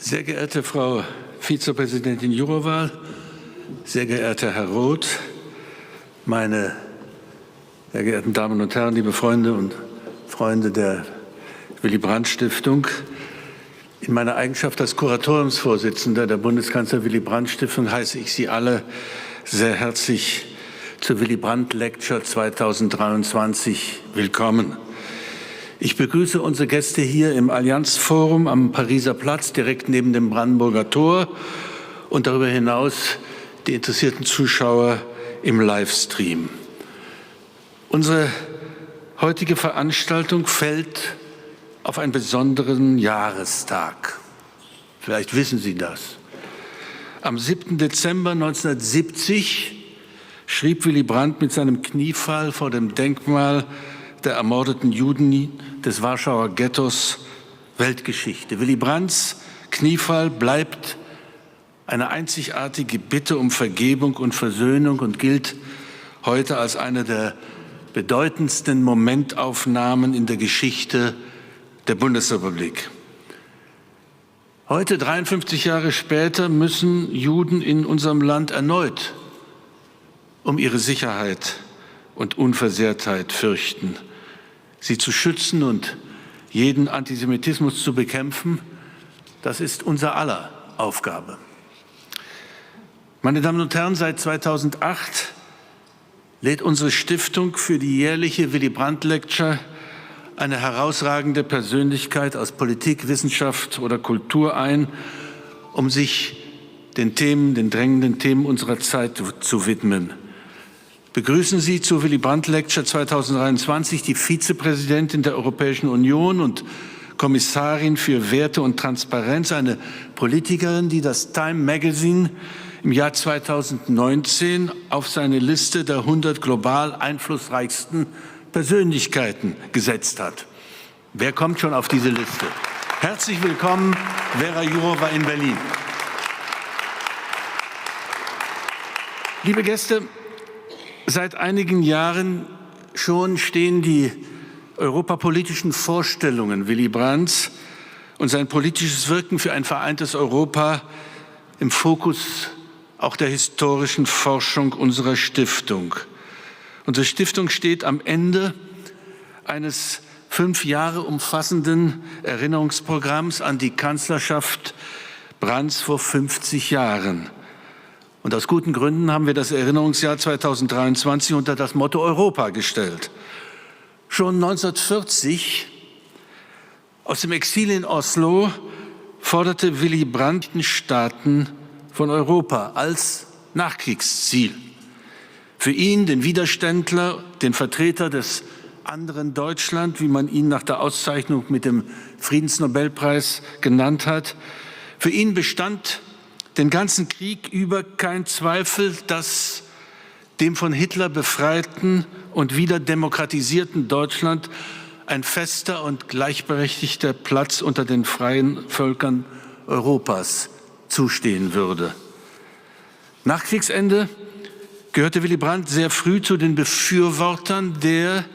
Sehr geehrte Frau Vizepräsidentin Jourová, sehr geehrter Herr Roth, meine sehr geehrten Damen und Herren, liebe Freunde und Freunde der Willy Brandt Stiftung, in meiner Eigenschaft als Kuratoriumsvorsitzender der Bundeskanzler Willy Brandt Stiftung heiße ich Sie alle sehr herzlich zur Willy Brandt Lecture 2023 willkommen. Ich begrüße unsere Gäste hier im Allianzforum am Pariser Platz, direkt neben dem Brandenburger Tor, und darüber hinaus die interessierten Zuschauer im Livestream. Unsere heutige Veranstaltung fällt auf einen besonderen Jahrestag. Vielleicht wissen Sie das. Am 7. Dezember 1970 schrieb Willy Brandt mit seinem Kniefall vor dem Denkmal der ermordeten Juden des Warschauer Ghettos Weltgeschichte. Willy Brandts Kniefall bleibt eine einzigartige Bitte um Vergebung und Versöhnung und gilt heute als eine der bedeutendsten Momentaufnahmen in der Geschichte der Bundesrepublik. Heute, 53 Jahre später, müssen Juden in unserem Land erneut um ihre Sicherheit und Unversehrtheit fürchten. Sie zu schützen und jeden Antisemitismus zu bekämpfen, das ist unser aller Aufgabe. Meine Damen und Herren, seit 2008 lädt unsere Stiftung für die jährliche Willy Brandt Lecture eine herausragende Persönlichkeit aus Politik, Wissenschaft oder Kultur ein, um sich den drängenden Themen unserer Zeit zu widmen. Begrüßen Sie zur Willy Brandt Lecture 2023 die Vizepräsidentin der Europäischen Union und Kommissarin für Werte und Transparenz, eine Politikerin, die das Time Magazine im Jahr 2019 auf seine Liste der 100 global einflussreichsten Persönlichkeiten gesetzt hat. Wer kommt schon auf diese Liste? Herzlich willkommen, Věra Jourová in Berlin. Liebe Gäste, seit einigen Jahren schon stehen die europapolitischen Vorstellungen Willy Brandts und sein politisches Wirken für ein vereintes Europa im Fokus auch der historischen Forschung unserer Stiftung. Unsere Stiftung steht am Ende eines 5 Jahre umfassenden Erinnerungsprogramms an die Kanzlerschaft Brandts vor 50 Jahren. Und aus guten Gründen haben wir das Erinnerungsjahr 2023 unter das Motto Europa gestellt. Schon 1940, aus dem Exil in Oslo, forderte Willy Brandt die Staaten von Europa als Nachkriegsziel. Für ihn, den Widerständler, den Vertreter des anderen Deutschland, wie man ihn nach der Auszeichnung mit dem Friedensnobelpreis genannt hat, für ihn bestand den ganzen Krieg über kein Zweifel, dass dem von Hitler befreiten und wieder demokratisierten Deutschland ein fester und gleichberechtigter Platz unter den freien Völkern Europas zustehen würde. Nach Kriegsende gehörte Willy Brandt sehr früh zu den Befürwortern der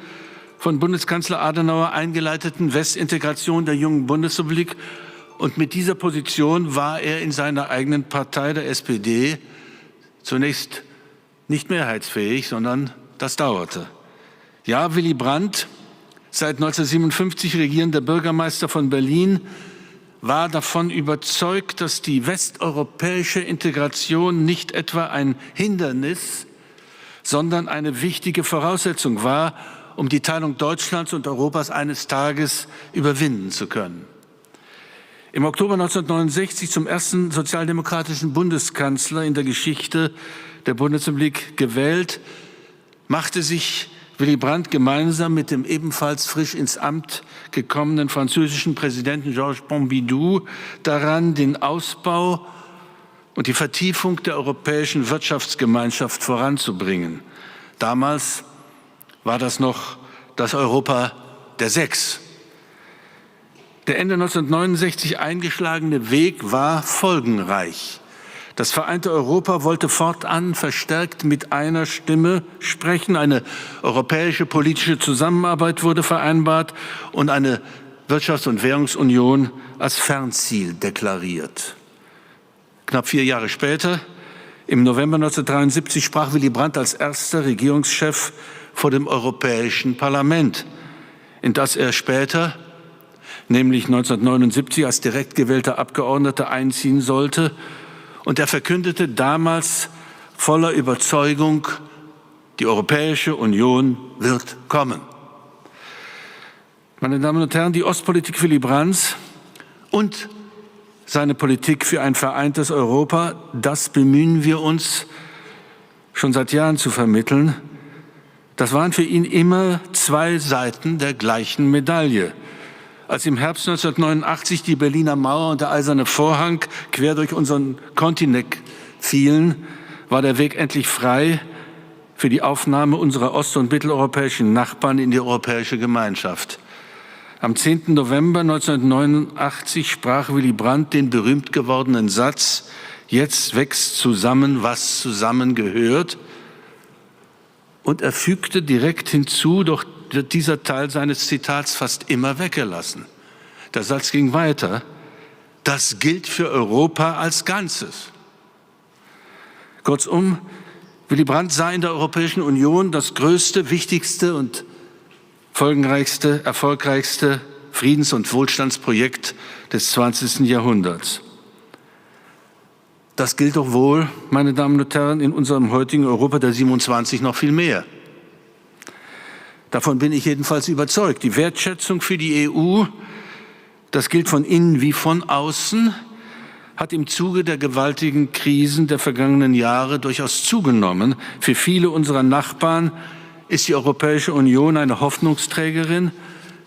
von Bundeskanzler Adenauer eingeleiteten Westintegration der jungen Bundesrepublik. Und mit dieser Position war er in seiner eigenen Partei, der SPD, zunächst nicht mehrheitsfähig, sondern das dauerte. Ja, Willy Brandt, seit 1957 regierender Bürgermeister von Berlin, war davon überzeugt, dass die westeuropäische Integration nicht etwa ein Hindernis, sondern eine wichtige Voraussetzung war, um die Teilung Deutschlands und Europas eines Tages überwinden zu können. Im Oktober 1969 zum ersten sozialdemokratischen Bundeskanzler in der Geschichte der Bundesrepublik gewählt, machte sich Willy Brandt gemeinsam mit dem ebenfalls frisch ins Amt gekommenen französischen Präsidenten Georges Pompidou daran, den Ausbau und die Vertiefung der europäischen Wirtschaftsgemeinschaft voranzubringen. Damals war das noch das Europa der Sechs. Der Ende 1969 eingeschlagene Weg war folgenreich. Das vereinte Europa wollte fortan verstärkt mit einer Stimme sprechen. Eine europäische politische Zusammenarbeit wurde vereinbart und eine Wirtschafts- und Währungsunion als Fernziel deklariert. Knapp 4 Jahre später, im November 1973, sprach Willy Brandt als erster Regierungschef vor dem Europäischen Parlament, in das er später, nämlich 1979, als direkt gewählter Abgeordneter einziehen sollte. Und er verkündete damals voller Überzeugung, die Europäische Union wird kommen. Meine Damen und Herren, die Ostpolitik Willy Brandts und seine Politik für ein vereintes Europa, das bemühen wir uns schon seit Jahren zu vermitteln. Das waren für ihn immer 2 Seiten der gleichen Medaille. Als im Herbst 1989 die Berliner Mauer und der Eiserne Vorhang quer durch unseren Kontinent fielen, war der Weg endlich frei für die Aufnahme unserer ost- und mitteleuropäischen Nachbarn in die Europäische Gemeinschaft. Am 10. November 1989 sprach Willy Brandt den berühmt gewordenen Satz: Jetzt wächst zusammen, was zusammengehört. Und er fügte direkt hinzu, doch wird dieser Teil seines Zitats fast immer weggelassen. Der Satz ging weiter: Das gilt für Europa als Ganzes. Kurzum, Willy Brandt sah in der Europäischen Union das größte, wichtigste und folgenreichste, erfolgreichste Friedens- und Wohlstandsprojekt des 20. Jahrhunderts. Das gilt doch wohl, meine Damen und Herren, in unserem heutigen Europa der 27 noch viel mehr. Davon bin ich jedenfalls überzeugt. Die Wertschätzung für die EU, das gilt von innen wie von außen, hat im Zuge der gewaltigen Krisen der vergangenen Jahre durchaus zugenommen. Für viele unserer Nachbarn ist die Europäische Union eine Hoffnungsträgerin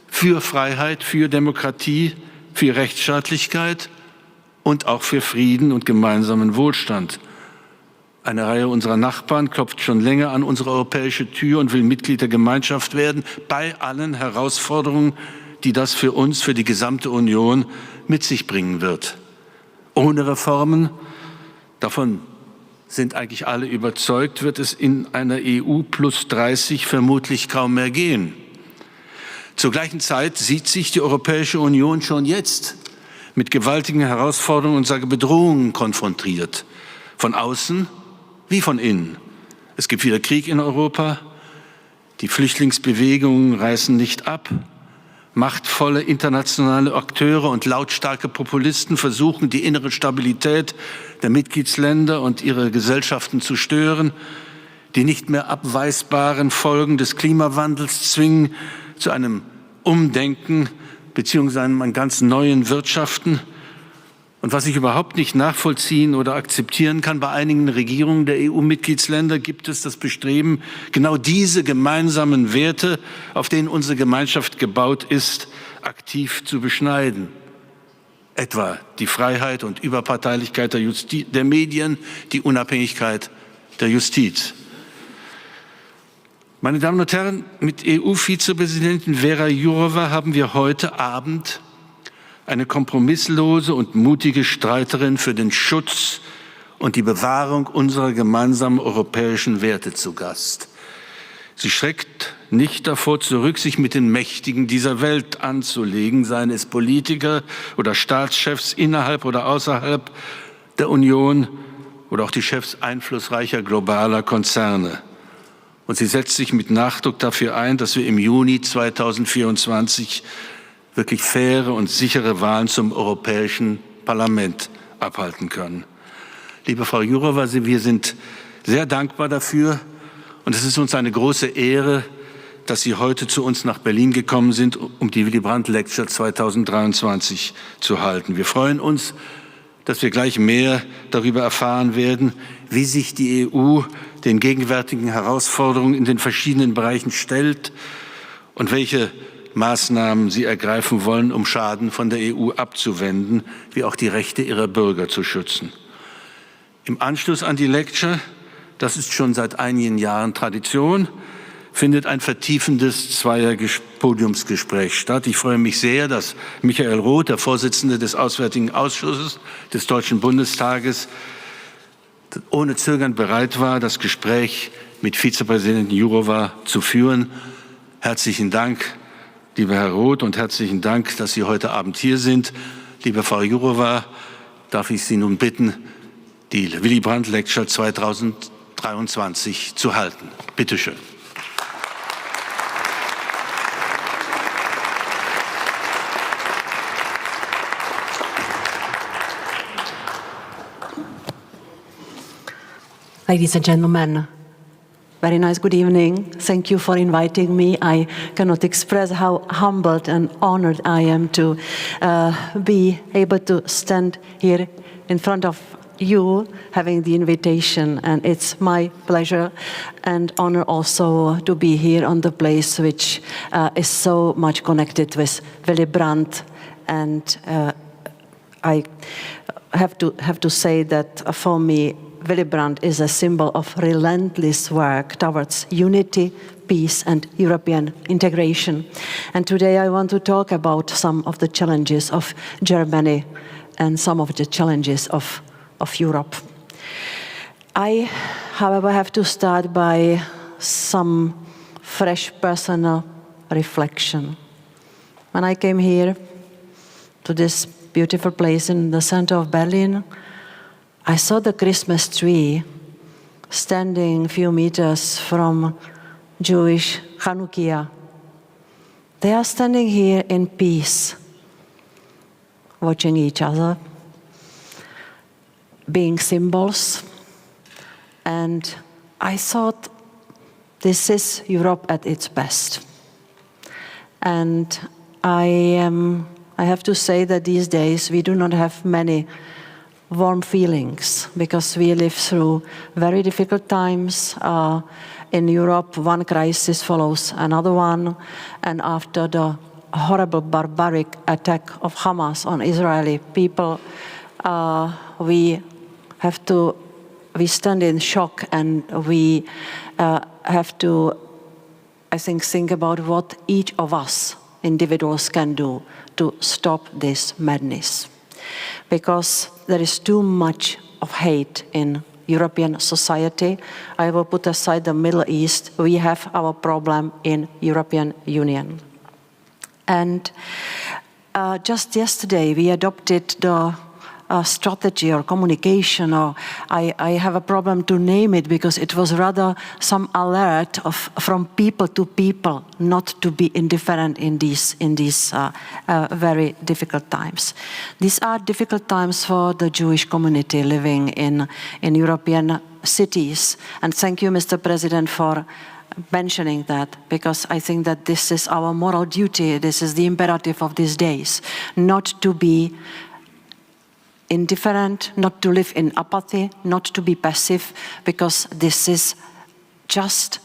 für Freiheit, für Demokratie, für Rechtsstaatlichkeit und auch für Frieden und gemeinsamen Wohlstand. Eine Reihe unserer Nachbarn klopft schon länger an unsere europäische Tür und will Mitglied der Gemeinschaft werden, bei allen Herausforderungen, die das für uns, für die gesamte Union mit sich bringen wird. Ohne Reformen, davon sind eigentlich alle überzeugt, wird es in einer EU plus 30 vermutlich kaum mehr gehen. Zur gleichen Zeit sieht sich die Europäische Union schon jetzt mit gewaltigen Herausforderungen und Bedrohungen konfrontiert, von außen wie von innen. Es gibt wieder Krieg in Europa, die Flüchtlingsbewegungen reißen nicht ab, machtvolle internationale Akteure und lautstarke Populisten versuchen, die innere Stabilität der Mitgliedsländer und ihre Gesellschaften zu stören. Die nicht mehr abweisbaren Folgen des Klimawandels zwingen zu einem Umdenken bzw. einem ganz neuen Wirtschaften. Und was ich überhaupt nicht nachvollziehen oder akzeptieren kann, bei einigen Regierungen der EU-Mitgliedsländer gibt es das Bestreben, genau diese gemeinsamen Werte, auf denen unsere Gemeinschaft gebaut ist, aktiv zu beschneiden. Etwa die Freiheit und Überparteilichkeit der Medien, die Unabhängigkeit der Justiz. Meine Damen und Herren, mit EU-Vizepräsidentin Věra Jourová haben wir heute Abend eine kompromisslose und mutige Streiterin für den Schutz und die Bewahrung unserer gemeinsamen europäischen Werte zu Gast. Sie schreckt nicht davor zurück, sich mit den Mächtigen dieser Welt anzulegen, seien es Politiker oder Staatschefs innerhalb oder außerhalb der Union oder auch die Chefs einflussreicher globaler Konzerne. Und sie setzt sich mit Nachdruck dafür ein, dass wir im Juni 2024 wirklich faire und sichere Wahlen zum Europäischen Parlament abhalten können. Liebe Frau Jourová, wir sind sehr dankbar dafür und es ist uns eine große Ehre, dass Sie heute zu uns nach Berlin gekommen sind, um die Willy Brandt Lecture 2023 zu halten. Wir freuen uns, dass wir gleich mehr darüber erfahren werden, wie sich die EU den gegenwärtigen Herausforderungen in den verschiedenen Bereichen stellt und welche Maßnahmen sie ergreifen wollen, um Schaden von der EU abzuwenden, wie auch die Rechte ihrer Bürger zu schützen. Im Anschluss an die Lecture, das ist schon seit einigen Jahren Tradition, findet ein vertiefendes Podiumsgespräch statt. Ich freue mich sehr, dass Michael Roth, der Vorsitzende des Auswärtigen Ausschusses des Deutschen Bundestages, ohne Zögern bereit war, das Gespräch mit Vizepräsidentin Jourová zu führen. Herzlichen Dank, lieber Herr Roth, und herzlichen Dank, dass Sie heute Abend hier sind. Liebe Frau Jourová, darf ich Sie nun bitten, die Willy Brandt Lecture 2023 zu halten. Bitte schön. Ladies and gentlemen, very nice good evening. Thank you for inviting me. I cannot express how humbled and honored I am to be able to stand here in front of you, having the invitation, and it's my pleasure and honor also to be here on the place which is so much connected with Willy Brandt, and I have to say that for me Willy Brandt is a symbol of relentless work towards unity, peace, and European integration. And today I want to talk about some of the challenges of Germany and some of the challenges of Europe. I, however, have to start by some fresh personal reflection. When I came here to this beautiful place in the center of Berlin, I saw the Christmas tree standing a few meters from Jewish Hanukkah. They are standing here in peace, watching each other, being symbols. And I thought, this is Europe at its best. And I have to say that these days we do not have many warm feelings, because we live through very difficult times. In Europe, one crisis follows another one, and after the horrible barbaric attack of Hamas on Israeli people, we stand in shock, and we have to, I think about what each of us individuals can do to stop this madness. Because there is too much of hate in European society. I will put aside the Middle East. We have our problem in European Union. And just yesterday we adopted the strategy or communication, or I have a problem to name it, because it was rather some alert from people to people not to be indifferent in these very difficult times. These are difficult times for the Jewish community living in European cities. And thank you, Mr. President, for mentioning that, because I think that this is our moral duty. This is the imperative of these days, not to be indifferent, not to live in apathy, not to be passive, because this is just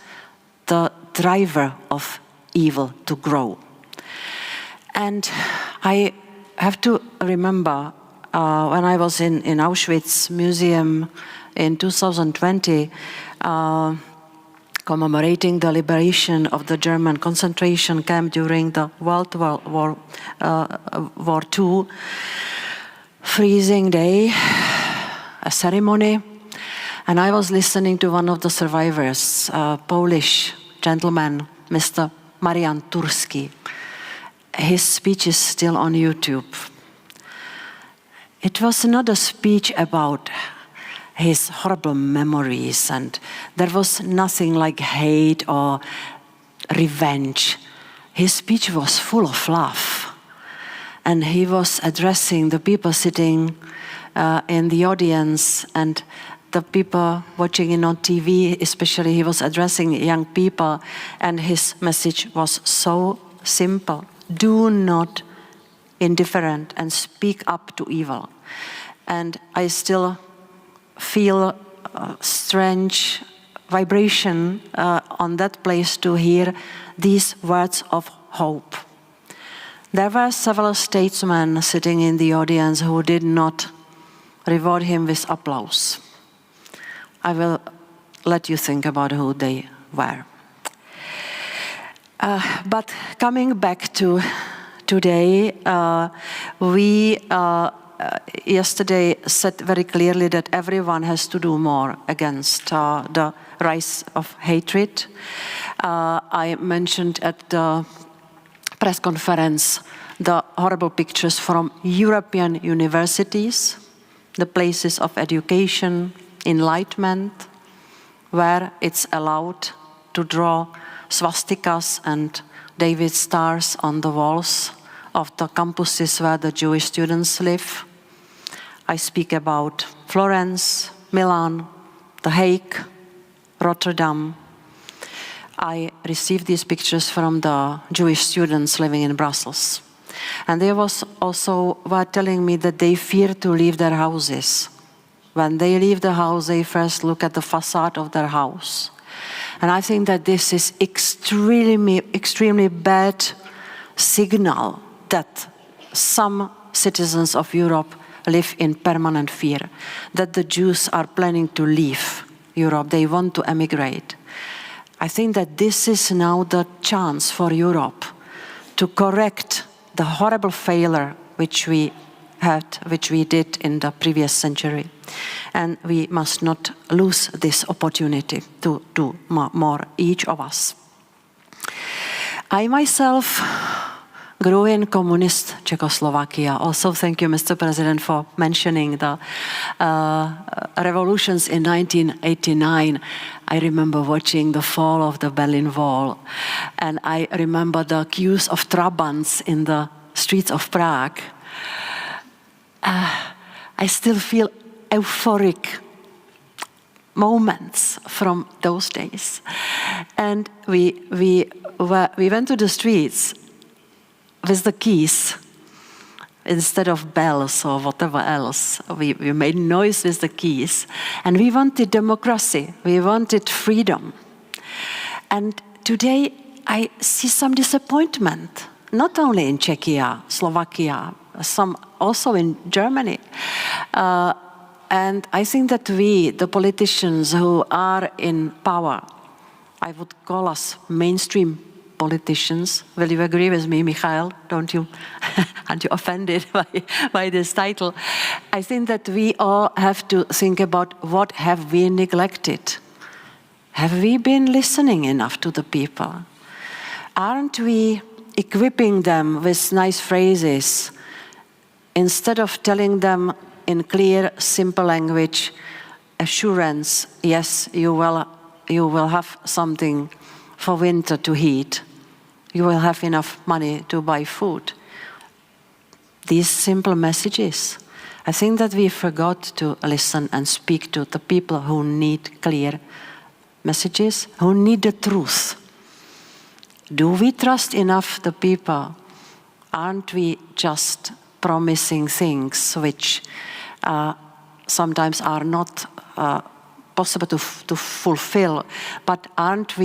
the driver of evil to grow. And I have to remember when I was in Auschwitz Museum in 2020, commemorating the liberation of the German concentration camp during the World War II, freezing day, a ceremony, and I was listening to one of the survivors, a Polish gentleman, Mr. Marian Turski. His speech is still on YouTube. It was not a speech about his horrible memories, and there was nothing like hate or revenge. His speech was full of love. And he was addressing the people sitting in the audience and the people watching it on TV, especially he was addressing young people, and his message was so simple. Do not indifferent and speak up to evil. And I still feel a strange vibration on that place to hear these words of hope. There were several statesmen sitting in the audience who did not reward him with applause. I will let you think about who they were. But coming back to today, we yesterday said very clearly that everyone has to do more against the rise of hatred. I mentioned at the press conference the horrible pictures from European universities, the places of education, enlightenment, where it's allowed to draw swastikas and David stars on the walls of the campuses where the Jewish students live. I speak about Florence, Milan, The Hague, Rotterdam. I received these pictures from the Jewish students living in Brussels. And they were telling me that they fear to leave their houses. When they leave the house, they first look at the facade of their house. And I think that this is extremely bad signal that some citizens of Europe live in permanent fear, that the Jews are planning to leave Europe, they want to emigrate. I think that this is now the chance for Europe to correct the horrible failure which we did in the previous century. And we must not lose this opportunity to do more, each of us. I myself grew in communist Czechoslovakia. Also, thank you, Mr. President, for mentioning the revolutions in 1989. I remember watching the fall of the Berlin Wall, and I remember the queues of Trabants in the streets of Prague. I still feel euphoric moments from those days. And we went to the streets with the keys instead of bells or whatever else. We made noise with the keys. And we wanted democracy. We wanted freedom. And today I see some disappointment, not only in Czechia, Slovakia, some also in Germany. And I think that we, the politicians who are in power, I would call us mainstream politicians. Will you agree with me, Michael? Aren't you offended by this title? I think that we all have to think about what have we neglected. Have we been listening enough to the people? Aren't we equipping them with nice phrases instead of telling them in clear, simple language, assurance, yes, you will have something for winter to heat. You will have enough money to buy food. These simple messages. I think that we forgot to listen and speak to the people who need clear messages, who need the truth. Do we trust enough the people? Aren't we just promising things which sometimes are not possible to fulfill, but don't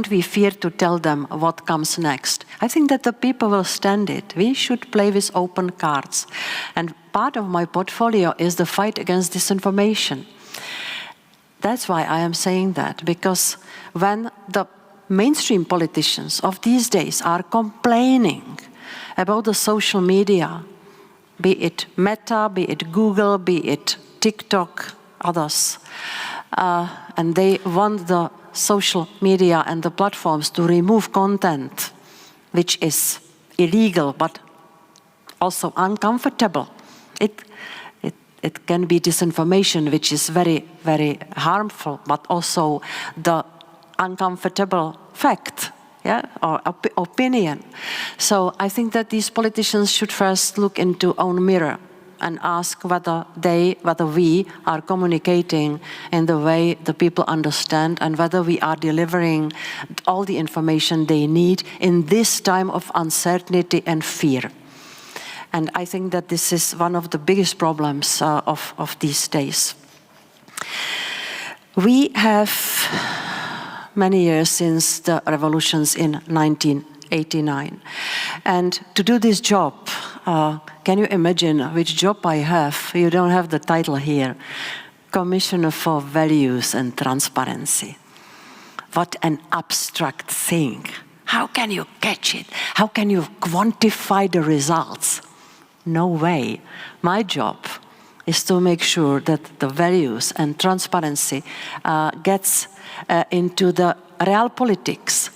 we fear to tell them what comes next? I think that the people will stand it. We should play with open cards. And part of my portfolio is the fight against disinformation. That's why I am saying that, because when the mainstream politicians of these days are complaining about the social media, be it Meta, be it Google, be it TikTok, others, and they want the social media and the platforms to remove content which is illegal but also uncomfortable. It can be disinformation which is very, very harmful, but also the uncomfortable fact, or opinion. So I think that these politicians should first look into own mirror and ask whether we are communicating in the way the people understand, and whether we are delivering all the information they need in this time of uncertainty and fear. And I think that this is one of the biggest problems of these days. We have many years since the revolutions in 1989. And to do this job, can you imagine which job I have? You don't have the title here. Commissioner for Values and Transparency. What an abstract thing. How can you catch it? How can you quantify the results? No way. My job is to make sure that the values and transparency gets into the real politics,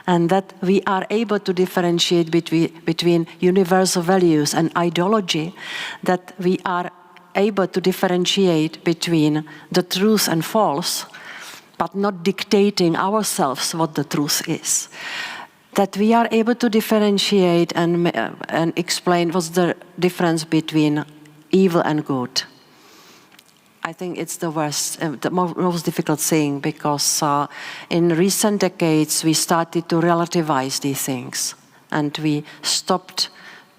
and that we are able to differentiate between universal values and ideology, that we are able to differentiate between the truth and false, but not dictating ourselves what the truth is. That we are able to differentiate and explain what's the difference between evil and good. I think it's the worst, the most difficult thing, because in recent decades we started to relativize these things, and we stopped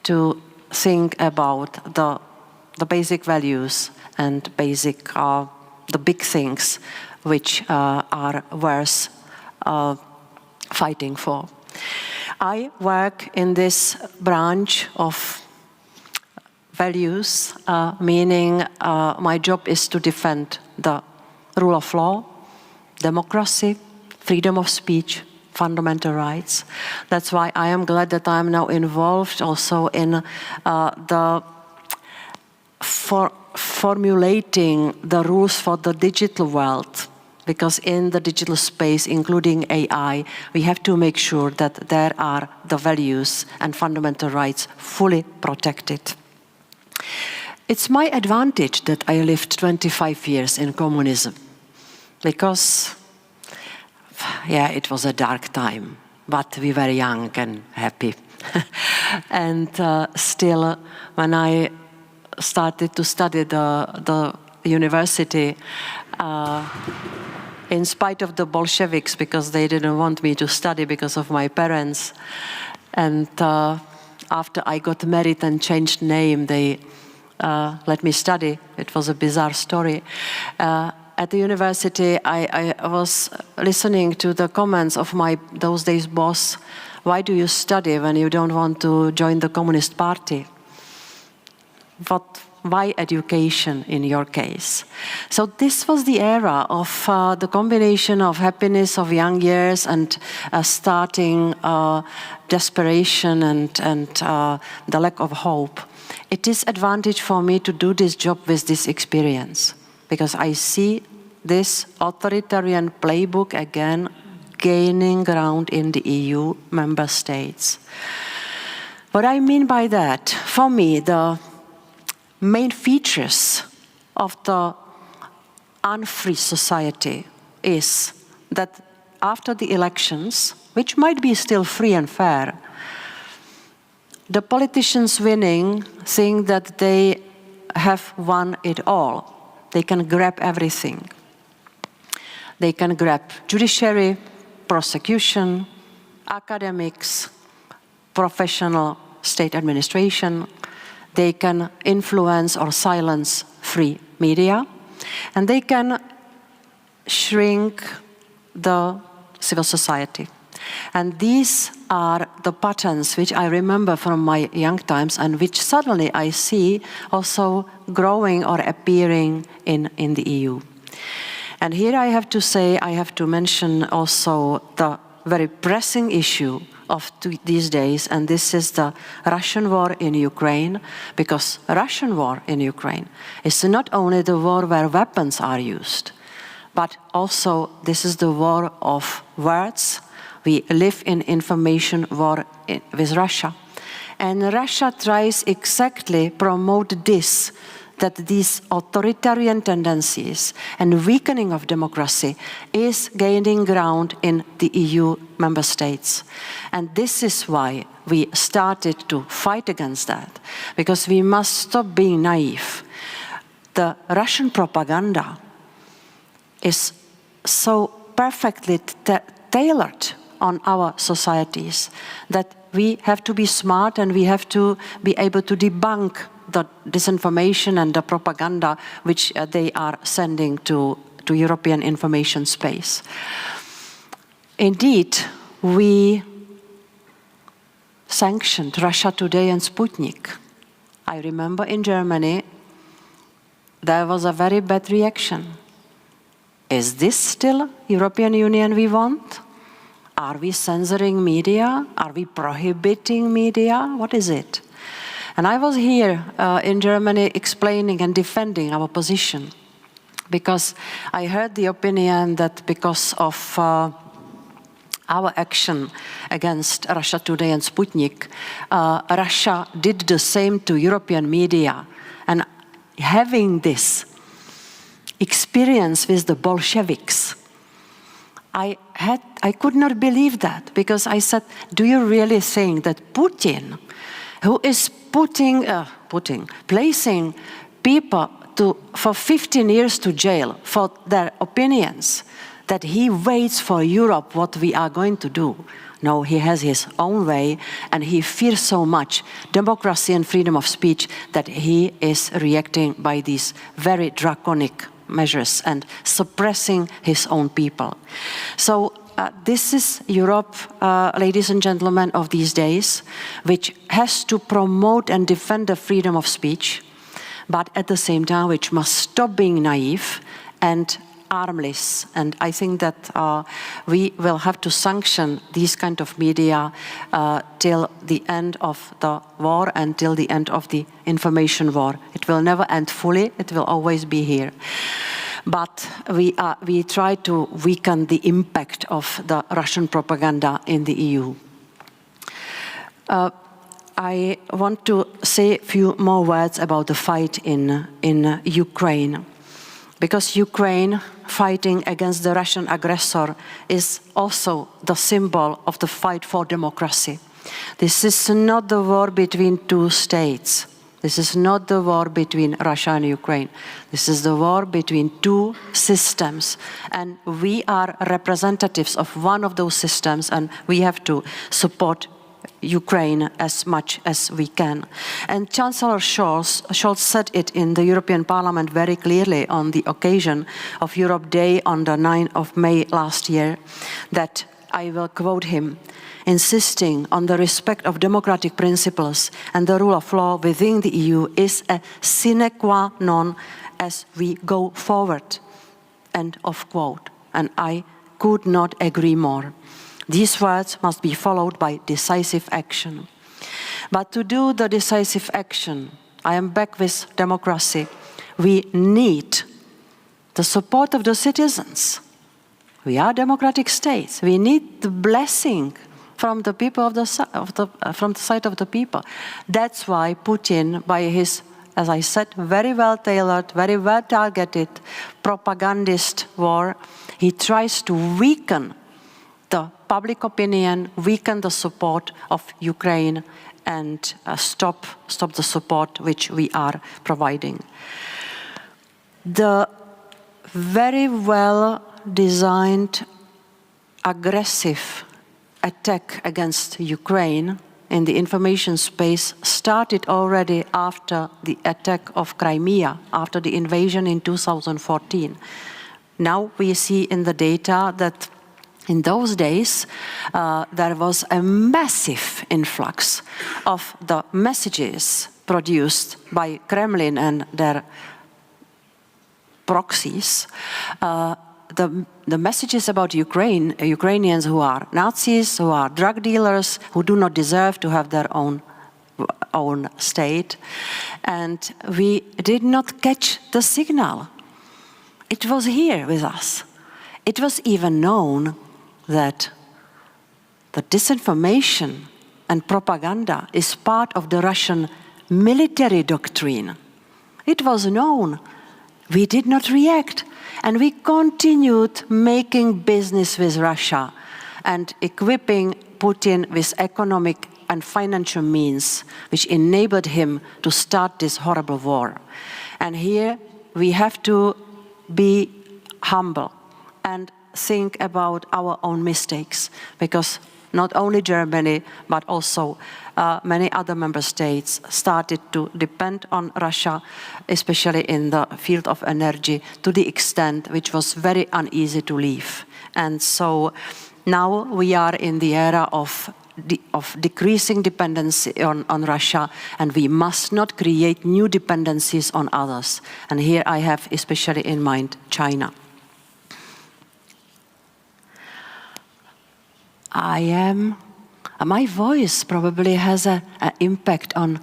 to think about the basic values and the big things which are worth fighting for. I work in this branch of values, meaning my job is to defend the rule of law, democracy, freedom of speech, fundamental rights. That's why I am glad that I am now involved also in formulating the rules for the digital world. Because in the digital space, including AI, we have to make sure that there are the values and fundamental rights fully protected. It's my advantage that I lived 25 years in communism, because, yeah, it was a dark time, but we were young and happy. And still, when I started to study the university, in spite of the Bolsheviks, because they didn't want me to study because of my parents, and after I got married and changed name, they let me study. It was a bizarre story. At the university, I was listening to the comments of my those days boss. Why do you study when you don't want to join the Communist Party? Why education in your case? So this was the era of the combination of happiness of young years and starting desperation and the lack of hope. It is advantage for me to do this job with this experience, because I see this authoritarian playbook again gaining ground in the EU member states. What I mean by that, for me, the main features of the unfree society is that after the elections, which might be still free and fair, the politicians winning think that they have won it all. They can grab everything. They can grab judiciary, prosecution, academics, professional state administration. They can influence or silence free media, and they can shrink the civil society. And these are the patterns which I remember from my young times, and which suddenly I see also growing or appearing in the EU. And here I have to say, I have to mention also the very pressing issue of these days, and this is the Russian war in Ukraine, because Russian war in Ukraine is not only the war where weapons are used, but also this is the war of words. We live in information war with Russia. And Russia tries exactly promote this, that these authoritarian tendencies and weakening of democracy is gaining ground in the EU member states. And this is why we started to fight against that, because we must stop being naive. The Russian propaganda is so perfectly tailored on our societies that we have to be smart, and we have to be able to debunk the disinformation and the propaganda which they are sending to European information space. Indeed, we sanctioned Russia Today and Sputnik. I remember in Germany, there was a very bad reaction. Is this still European Union we want? Are we censoring media? Are we prohibiting media? What is it? And I was here in Germany explaining and defending our position, because I heard the opinion that because of our action against Russia Today and Sputnik, Russia did the same to European media. And having this experience with the Bolsheviks, I could not believe that, because I said, do you really think that Putin, who is placing people for 15 years to jail for their opinions, that he waits for Europe what we are going to do? No, he has his own way, and he fears so much democracy and freedom of speech that he is reacting by these very draconic measures and suppressing his own people. So this is Europe, ladies and gentlemen, of these days, which has to promote and defend the freedom of speech, but at the same time, which must stop being naive and armless. And I think that we will have to sanction these kind of media till the end of the war and till the end of the information war. It will never end fully, it will always be here. But we try to weaken the impact of the Russian propaganda in the EU. I want to say a few more words about the fight in Ukraine. Because Ukraine fighting against the Russian aggressor is also the symbol of the fight for democracy. This is not the war between two states. This is not the war between Russia and Ukraine. This is the war between two systems. And we are representatives of one of those systems, and we have to support Ukraine as much as we can. And Chancellor Scholz said it in the European Parliament very clearly on the occasion of Europe Day on the 9th of May last year, that, I will quote him, insisting on the respect of democratic principles and the rule of law within the EU is a sine qua non as we go forward. End of quote. And I could not agree more. These words must be followed by decisive action. But to do the decisive action, I am back with democracy, we need the support of the citizens. We are democratic states. We need the blessing from the people from the side of the people. That's why Putin, by his, as I said, very well tailored, very well targeted propagandist war, he tries to weaken the public opinion, weaken the support of Ukraine, and stop the support which we are providing. The very well designed, aggressive attack against Ukraine in the information space started already after the attack of Crimea, after the invasion in 2014. Now we see in the data that in those days, there was a massive influx of the messages produced by Kremlin and their proxies. The messages about Ukrainians who are Nazis, who are drug dealers, who do not deserve to have their own state. And we did not catch the signal. It was here with us. It was even known that the disinformation and propaganda is part of the Russian military doctrine. It was known. We did not react. And we continued making business with Russia and equipping Putin with economic and financial means, which enabled him to start this horrible war. And here we have to be humble and think about our own mistakes, because not only Germany, but also many other member states started to depend on Russia, especially in the field of energy, to the extent which was very uneasy to leave. And so now we are in the era of decreasing dependency on Russia, and we must not create new dependencies on others. And here I have especially in mind China. My voice probably has an impact on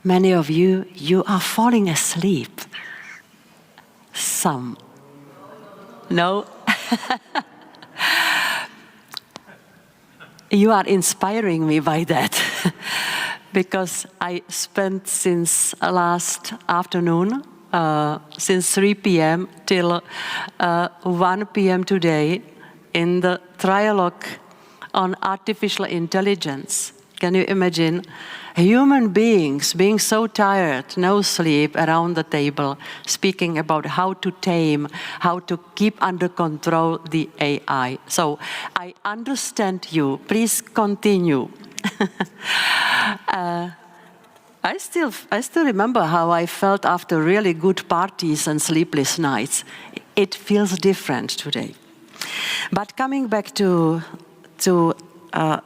many of you. You are falling asleep. Some. No? You are inspiring me by that, because I spent since last afternoon, since 3 p.m. till 1 p.m. today, in the trialogue on artificial intelligence. Can you imagine human beings being so tired, no sleep, around the table, speaking about how to tame, how to keep under control the AI. So I understand you. Please continue. I still remember how I felt after really good parties and sleepless nights. It feels different today. But coming back to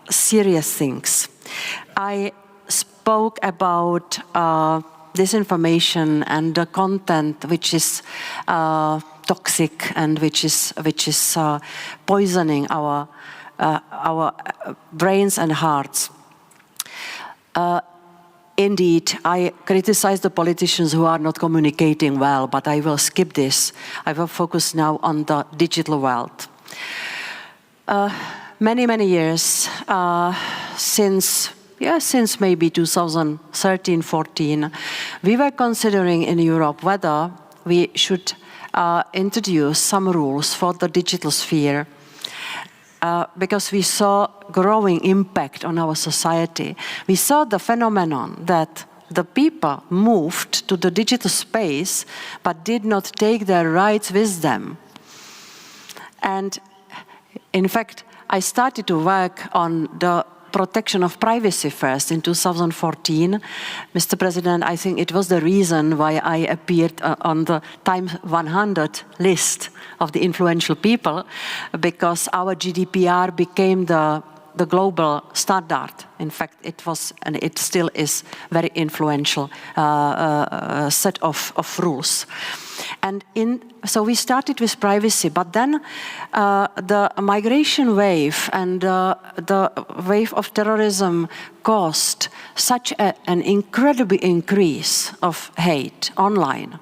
serious things, I spoke about disinformation and the content which is toxic and which is poisoning our brains and hearts. Indeed, I criticize the politicians who are not communicating well, but I will skip this. I will focus now on the digital world. Many years since maybe 2013-14, we were considering in Europe whether we should introduce some rules for the digital sphere, because we saw growing impact on our society. We saw the phenomenon that the people moved to the digital space but did not take their rights with them. And in fact, I started to work on the protection of privacy first in 2014. Mr. President, I think it was the reason why I appeared on the Time 100 list of the influential people, because our GDPR became the global standard. In fact, it was, and it still is, very influential set of rules. And so we started with privacy, but then the migration wave and the wave of terrorism caused such an incredible increase of hate online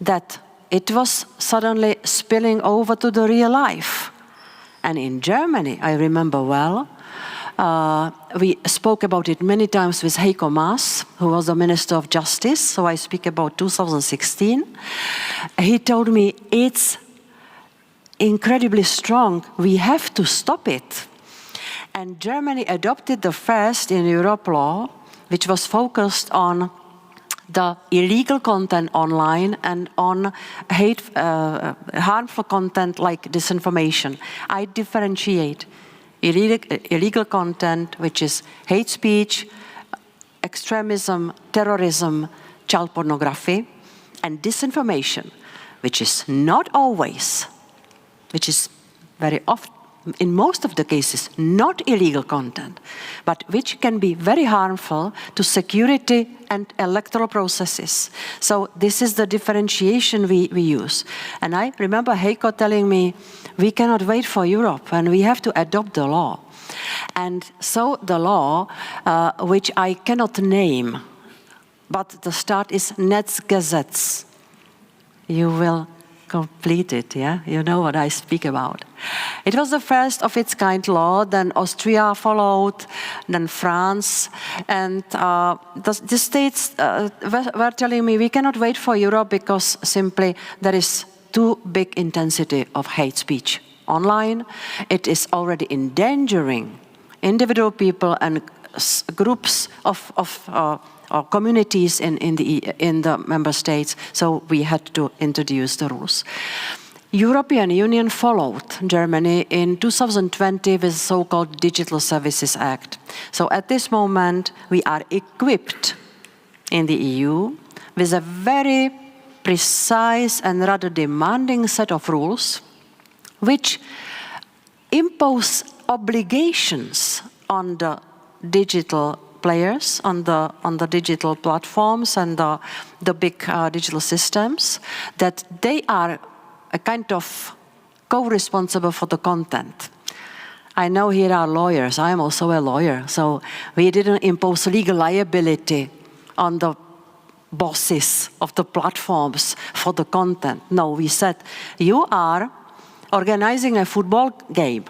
that it was suddenly spilling over to the real life. And in Germany, I remember well, we spoke about it many times with Heiko Maas, who was the Minister of Justice, so I speak about 2016. He told me, it's incredibly strong, we have to stop it. And Germany adopted the first in Europe law, which was focused on the illegal content online and on harmful content like disinformation. I differentiate illegal content, which is hate speech, extremism, terrorism, child pornography, and disinformation, which is not always, which is very often, in most of the cases, not illegal content, but which can be very harmful to security and electoral processes. So this is the differentiation we use. And I remember Heiko telling me, we cannot wait for Europe and we have to adopt the law. And so the law, which I cannot name, but the start is Netzgesetz. You will complete it, yeah? You know what I speak about. It was the first of its kind law, then Austria followed, then France, and the states were telling me we cannot wait for Europe because simply there is too big intensity of hate speech online. It is already endangering individual people and groups of or communities in the member states, so we had to introduce the rules. European Union followed Germany in 2020 with the so-called Digital Services Act. So at this moment, we are equipped in the EU with a very precise and rather demanding set of rules which impose obligations on the digital players, on the digital platforms and the big digital systems, that they are a kind of co-responsible for the content. I know here are lawyers, I am also a lawyer, so we didn't impose legal liability on the bosses of the platforms for the content. No, we said, you are organizing a football game,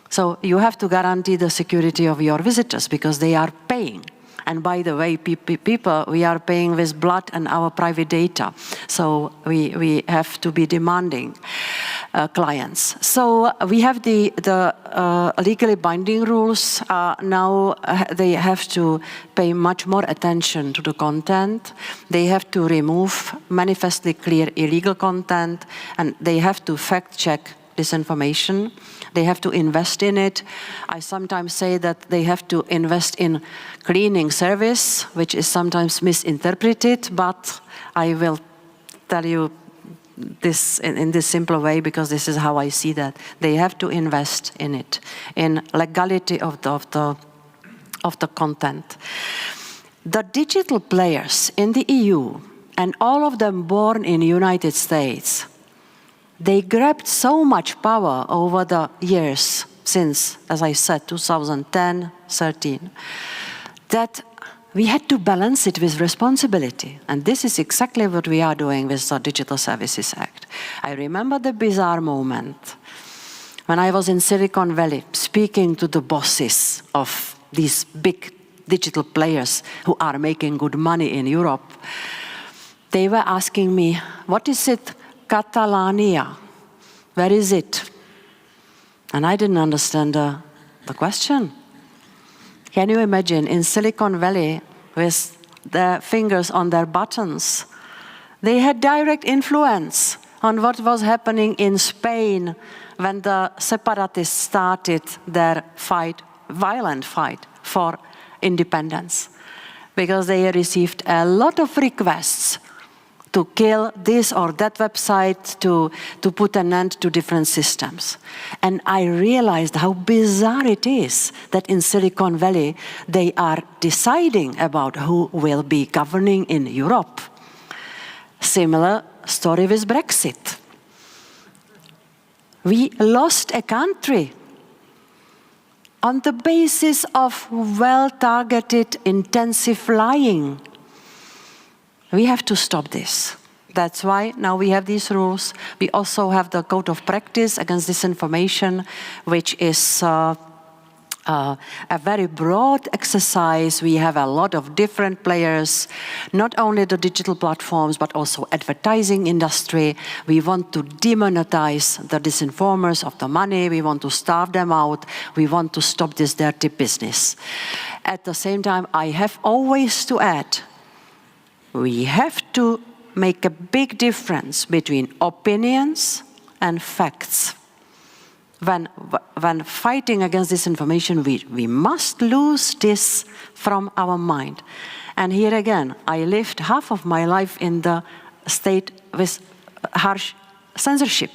So you have to guarantee the security of your visitors because they are paying. And by the way, people, we are paying with blood and our private data. So we have to be demanding clients. So we have the legally binding rules. Now they have to pay much more attention to the content. They have to remove manifestly clear illegal content, and they have to fact-check disinformation. They have to invest in it. I sometimes say that they have to invest in cleaning service, which is sometimes misinterpreted, but I will tell you this in this simple way because this is how I see that. They have to invest in it, in legality of the content. The digital players in the EU, and all of them born in the United States, they grabbed so much power over the years since, as I said, 2010, 13, that we had to balance it with responsibility. And this is exactly what we are doing with the Digital Services Act. I remember the bizarre moment when I was in Silicon Valley speaking to the bosses of these big digital players who are making good money in Europe. They were asking me, what is it? Catalonia, where is it? And I didn't understand the question. Can you imagine in Silicon Valley with their fingers on their buttons? They had direct influence on what was happening in Spain when the separatists started their violent fight for independence, because they received a lot of requests to kill this or that website, to put an end to different systems. And I realized how bizarre it is that in Silicon Valley they are deciding about who will be governing in Europe. Similar story with Brexit. We lost a country on the basis of well-targeted, intensive lying. We have to stop this. That's why now we have these rules. We also have the Code of Practice against disinformation, which is a very broad exercise. We have a lot of different players, not only the digital platforms, but also advertising industry. We want to demonetize the disinformers of the money. We want to starve them out. We want to stop this dirty business. At the same time, I have always to add, we have to make a big difference between opinions and facts. When fighting against disinformation, we must lose this from our mind. And here again, I lived half of my life in the state with harsh censorship.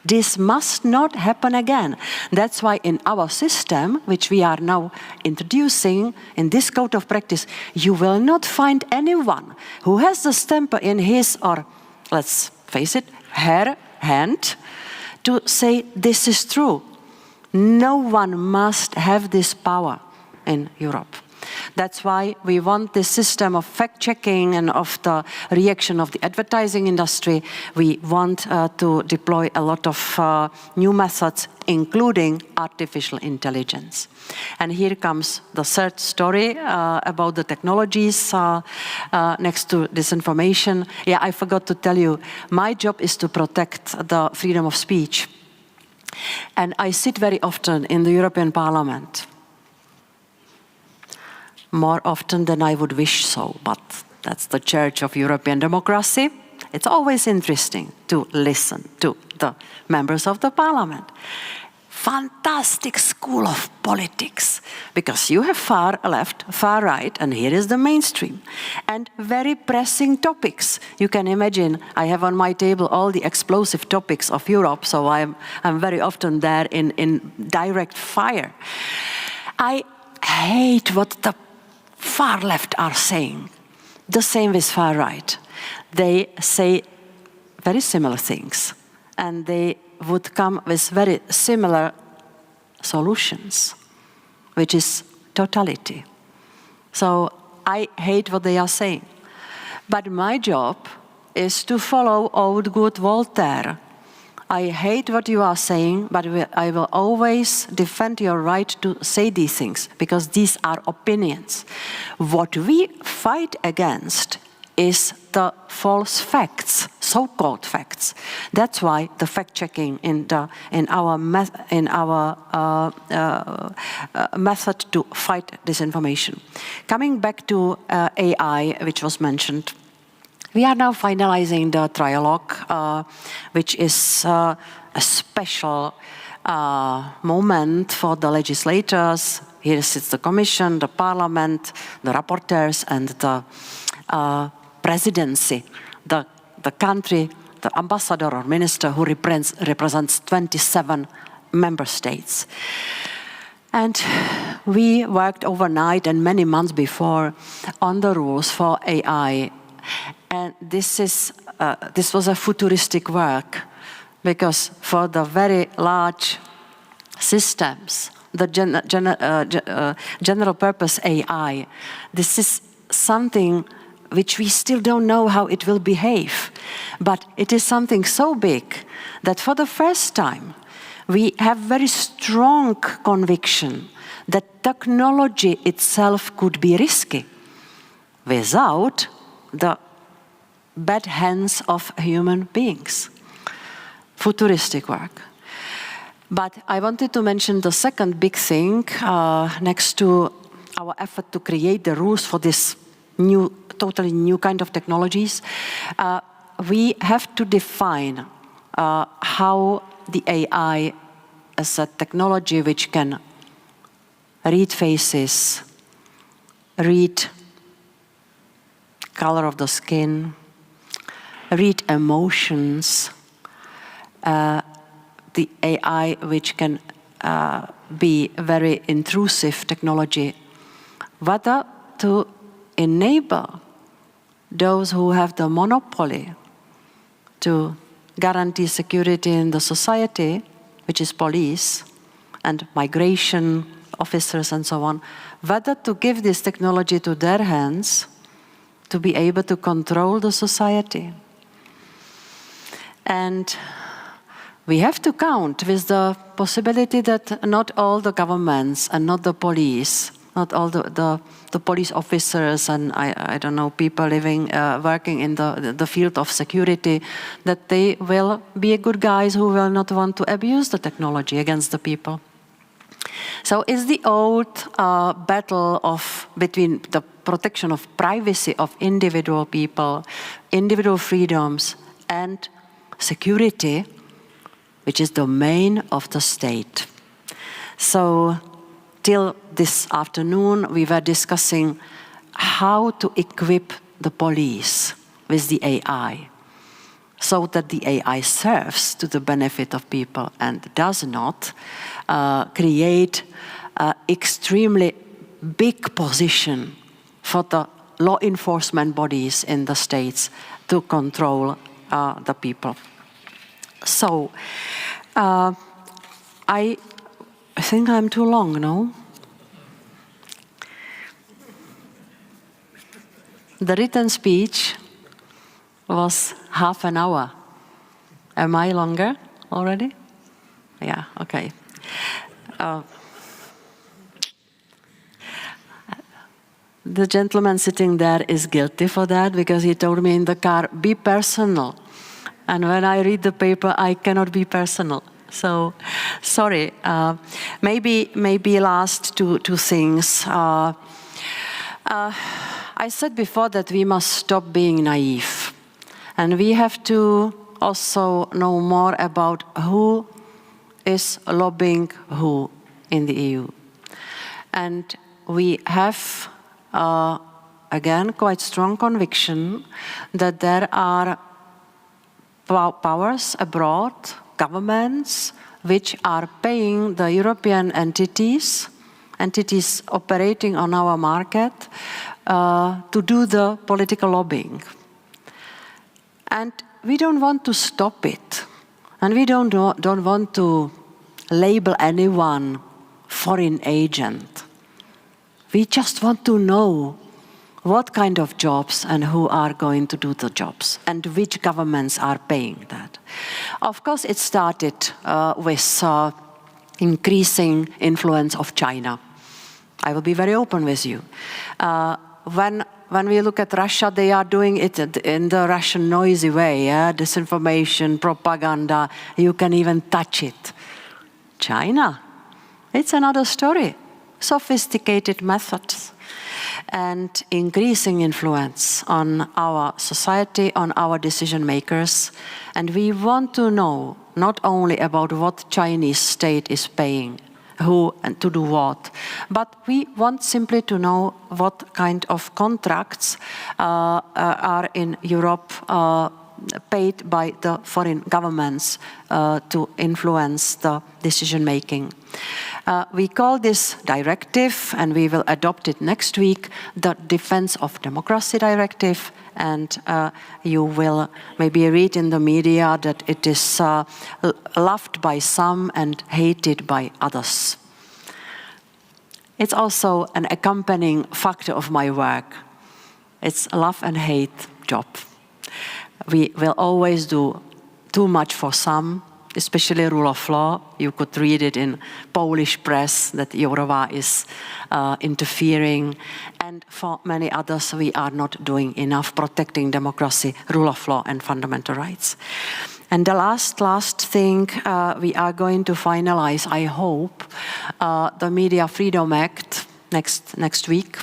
This must not happen again. That's why in our system, which we are now introducing in this code of practice, you will not find anyone who has the stamp in his or, let's face it, her hand to say this is true. No one must have this power in Europe. That's why we want this system of fact-checking and of the reaction of the advertising industry. We want to deploy a lot of new methods, including artificial intelligence. And here comes the third story about the technologies next to disinformation. Yeah, I forgot to tell you, my job is to protect the freedom of speech. And I sit very often in the European Parliament. More often than I would wish so, but that's the Church of European Democracy. It's always interesting to listen to the members of the Parliament. Fantastic school of politics, because you have far left, far right, and here is the mainstream. And very pressing topics. You can imagine, I have on my table all the explosive topics of Europe, so I'm very often there in direct fire. I hate what the far left are saying. The same with far right. They say very similar things, and they would come with very similar solutions, which is totality. So I hate what they are saying. But my job is to follow old good Voltaire. I hate what you are saying, but I will always defend your right to say these things, because these are opinions. What we fight against is the false facts, so-called facts. That's why the fact-checking in our method to fight disinformation. Coming back to AI, which was mentioned, we are now finalizing the trialogue, which is a special moment for the legislators. Here sits the Commission, the Parliament, the rapporteurs, and the presidency, the country, the ambassador or minister who represents 27 member states. And we worked overnight and many months before on the rules for AI. And this was a futuristic work, because for the very large systems, the general purpose AI, this is something which we still don't know how it will behave. But it is something so big that for the first time, we have very strong conviction that technology itself could be risky without the bad hands of human beings. Futuristic work. But I wanted to mention the second big thing next to our effort to create the rules for this totally new kind of technologies. We have to define how the AI as a technology which can read faces, read color of the skin, read emotions, the AI which can be very intrusive technology, whether to enable those who have the monopoly to guarantee security in the society, which is police and migration officers and so on, whether to give this technology to their hands to be able to control the society. And we have to count with the possibility that not all the governments and not the police, not all the police officers and I don't know, people working in the field of security, that they will be good guys who will not want to abuse the technology against the people. So it's the old battle between the protection of privacy of individual people, individual freedoms, and security, which is the domain of the state. So till this afternoon, we were discussing how to equip the police with the AI so that the AI serves to the benefit of people and does not create extremely big position for the law enforcement bodies in the states to control the people. So, I think I'm too long, no? The written speech was half an hour. Am I longer already? Yeah, okay. The gentleman sitting there is guilty for that because he told me in the car, be personal. And when I read the paper, I cannot be personal. So, sorry. Maybe last two things. I said before that we must stop being naive. And we have to also know more about who is lobbying who in the EU. And we have, again, quite strong conviction that there are powers abroad, governments, which are paying the European entities operating on our market, to do the political lobbying. And we don't want to stop it. And we don't want to label anyone foreign agent. We just want to know what kind of jobs and who are going to do the jobs, and which governments are paying that. Of course, it started with increasing influence of China. I will be very open with you. When we look at Russia, they are doing it in the Russian noisy way, disinformation, propaganda, you can even touch it. China, it's another story. Sophisticated methods and increasing influence on our society, on our decision makers. And we want to know not only about what Chinese state is paying, who and to do what, but we want simply to know what kind of contracts are in Europe paid by the foreign governments to influence the decision making. We call this directive, and we will adopt it next week, the Defense of Democracy Directive, and you will maybe read in the media that it is loved by some and hated by others. It's also an accompanying factor of my work. It's a love and hate job. We will always do too much for some, especially rule of law. You could read it in Polish press that Jourová is interfering. And for many others, we are not doing enough protecting democracy, rule of law, and fundamental rights. And the last thing, we are going to finalize, I hope, the Media Freedom Act next week.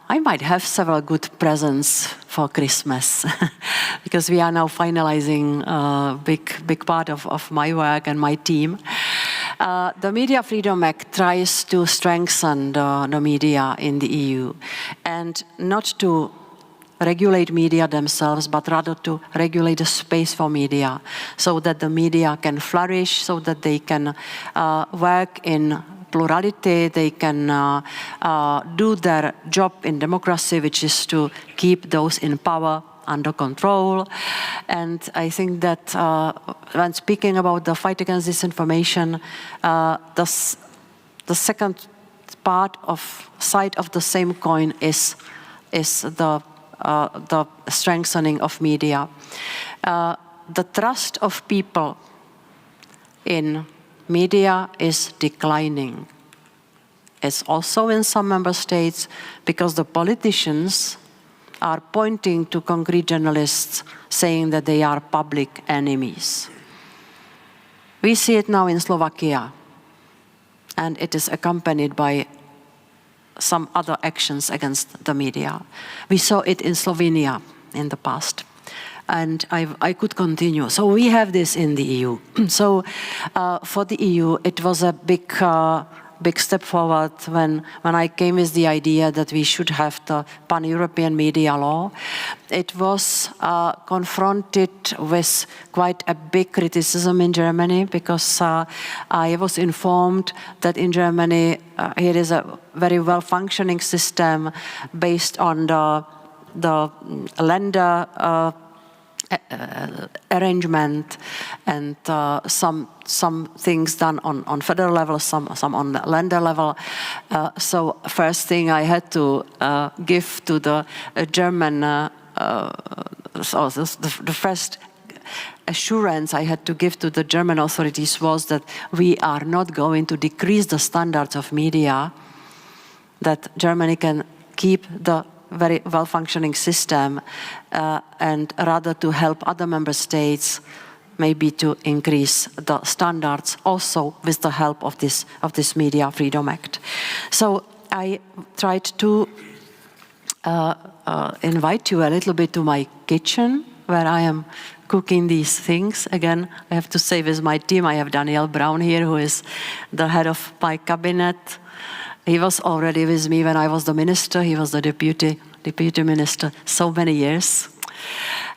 I might have several good presents for Christmas because we are now finalizing a big part of my work and my team. The Media Freedom Act tries to strengthen the media in the EU, and not to regulate media themselves, but rather to regulate the space for media so that the media can flourish, so that they can work in plurality, they can do their job in democracy, which is to keep those in power under control. And I think that when speaking about the fight against disinformation, the second side of the same coin is the strengthening of media. The trust of people in media is declining. It's also in some member states because the politicians are pointing to concrete journalists saying that they are public enemies. We see it now in Slovakia, and it is accompanied by some other actions against the media. We saw it in Slovenia in the past. And I could continue. So we have this in the EU. So for the EU, it was a big step forward when I came with the idea that we should have the pan-European media law. It was confronted with quite a big criticism in Germany because I was informed that in Germany here is a very well-functioning system based on the Länder arrangement and some things done on federal level, some on the Länder level. So first thing I had to give to the German, the first assurance I had to give to the German authorities was that we are not going to decrease the standards of media, that Germany can keep the very well-functioning system and rather to help other member states maybe to increase the standards also with the help of this Media Freedom Act. So I tried to invite you a little bit to my kitchen where I am cooking these things. Again, I have to say with my team, I have Daniel Braun here, who is the head of my cabinet. He was already with me when I was the minister. He was the deputy minister so many years.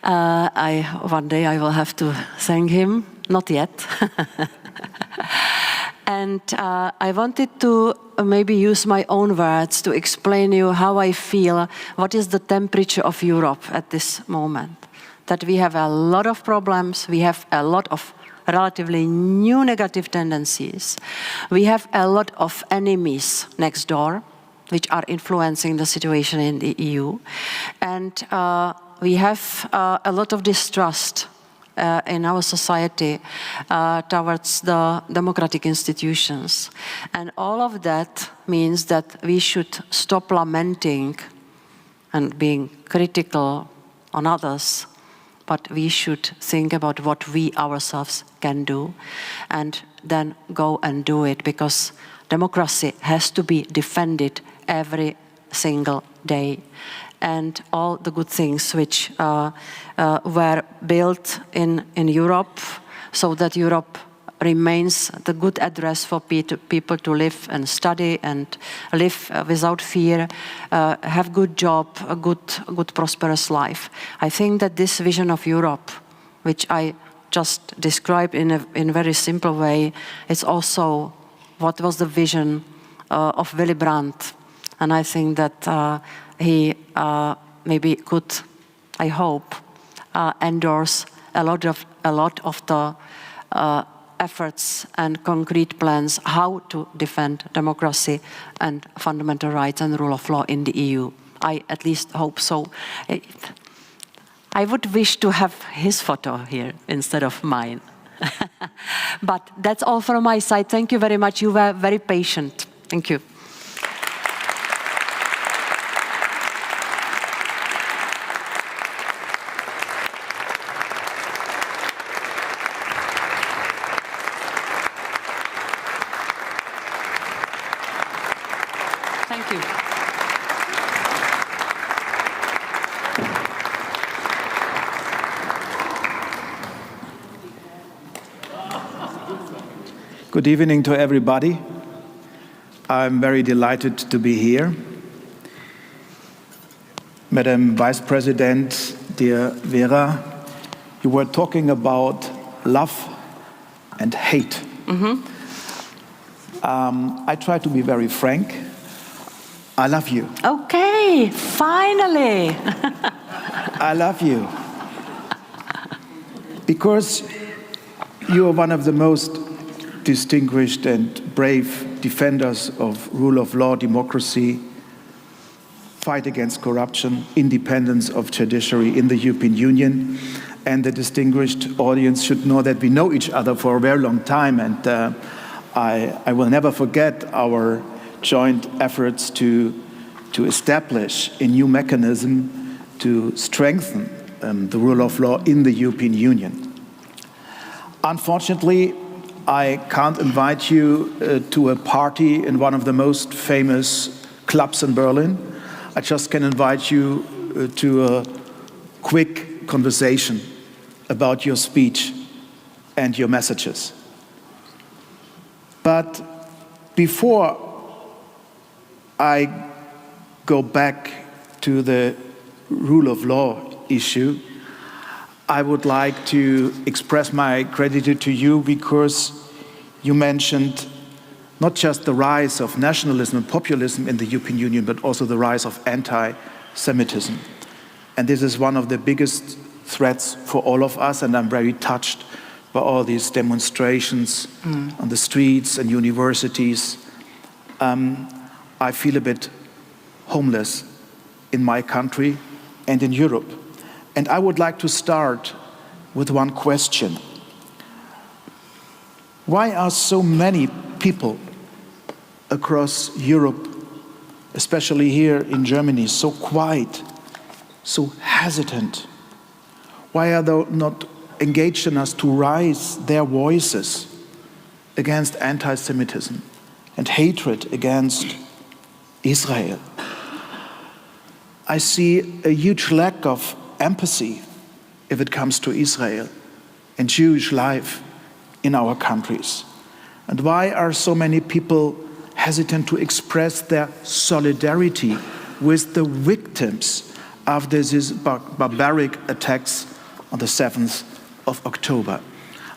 One day I will have to thank him. Not yet. And I wanted to maybe use my own words to explain you how I feel, what is the temperature of Europe at this moment. That we have a lot of problems, we have a lot of relatively new negative tendencies. We have a lot of enemies next door, which are influencing the situation in the EU. And we have a lot of distrust in our society towards the democratic institutions. And all of that means that we should stop lamenting and being critical on others, but we should think about what we ourselves can do and then go and do it, because democracy has to be defended every single day. And all the good things which were built in Europe, so that Europe remains the good address for people to live and study and live without fear, have good job, a good prosperous life. I think that this vision of Europe, which I just described in a very simple way, it's also what was the vision of Willy Brandt. And I think that he maybe could, I hope, endorse a lot of the efforts and concrete plans how to defend democracy and fundamental rights and rule of law in the EU. I at least hope so. I would wish to have his photo here instead of mine. But that's all from my side. Thank you very much. You were very patient. Thank you. Thank you. Good evening to everybody. I'm very delighted to be here. Madam Vice President, dear Vera, you were talking about love and hate. I try to be very frank. I love you. Okay, finally. I love you. Because you are one of the most distinguished and brave defenders of rule of law, democracy, fight against corruption, independence of judiciary in the European Union. And the distinguished audience should know that we know each other for a very long time, and I will never forget our joint efforts to establish a new mechanism to strengthen the rule of law in the European Union. Unfortunately, I can't invite you to a party in one of the most famous clubs in Berlin. I just can invite you to a quick conversation about your speech and your messages. But before I go back to the rule of law issue, I would like to express my gratitude to you because you mentioned not just the rise of nationalism and populism in the European Union, but also the rise of anti-Semitism. And this is one of the biggest threats for all of us, and I'm very touched by all these demonstrations on the streets and universities. I feel a bit homeless in my country and in Europe. And I would like to start with one question. Why are so many people across Europe, especially here in Germany, so quiet, so hesitant? Why are they not engaged in us to raise their voices against anti-Semitism and hatred against Israel? I see a huge lack of empathy if it comes to Israel and Jewish life in our countries. And why are so many people hesitant to express their solidarity with the victims of these barbaric attacks on the 7th of October?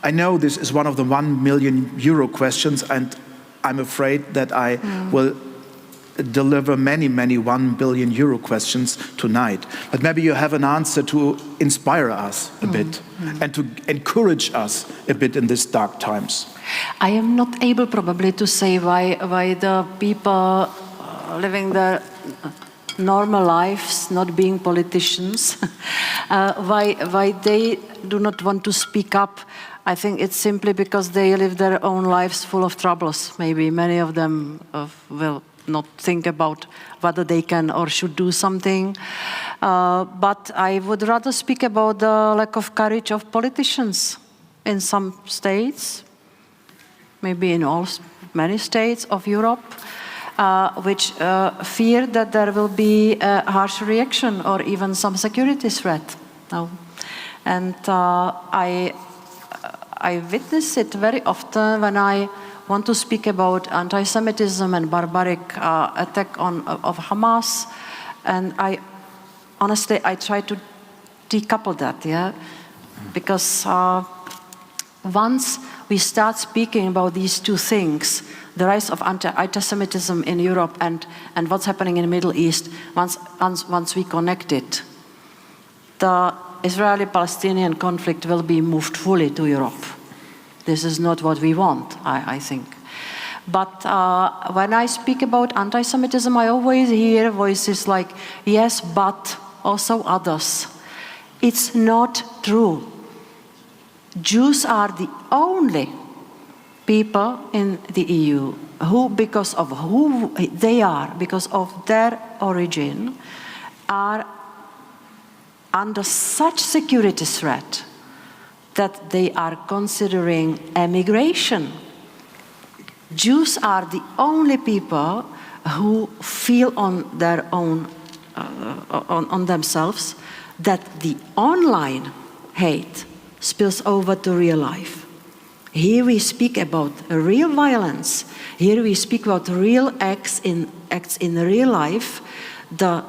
I know this is one of the €1 million questions, and I'm afraid that I will deliver many €1 billion questions tonight. But maybe you have an answer to inspire us a bit and to encourage us a bit in these dark times. I am not able probably to say why the people living their normal lives, not being politicians, why they do not want to speak up. I think it's simply because they live their own lives full of troubles. Maybe many of them will not think about whether they can or should do something. But I would rather speak about the lack of courage of politicians in some states, maybe in many states of Europe, which fear that there will be a harsh reaction or even some security threat. And I witness it very often when I want to speak about anti-Semitism and barbaric attack of Hamas, and honestly I try to decouple that, because once we start speaking about these two things, the rise of anti-Semitism in Europe and what's happening in the Middle East, once we connect it, the Israeli-Palestinian conflict will be moved fully to Europe. This is not what we want, I think. But when I speak about anti-Semitism, I always hear voices like, yes, but also others. It's not true. Jews are the only people in the EU who, because of who they are, because of their origin, are under such security threat that they are considering emigration. Jews are the only people who feel on their own, on themselves, that the online hate spills over to real life. Here we speak about real violence. Here we speak about real acts in real life. The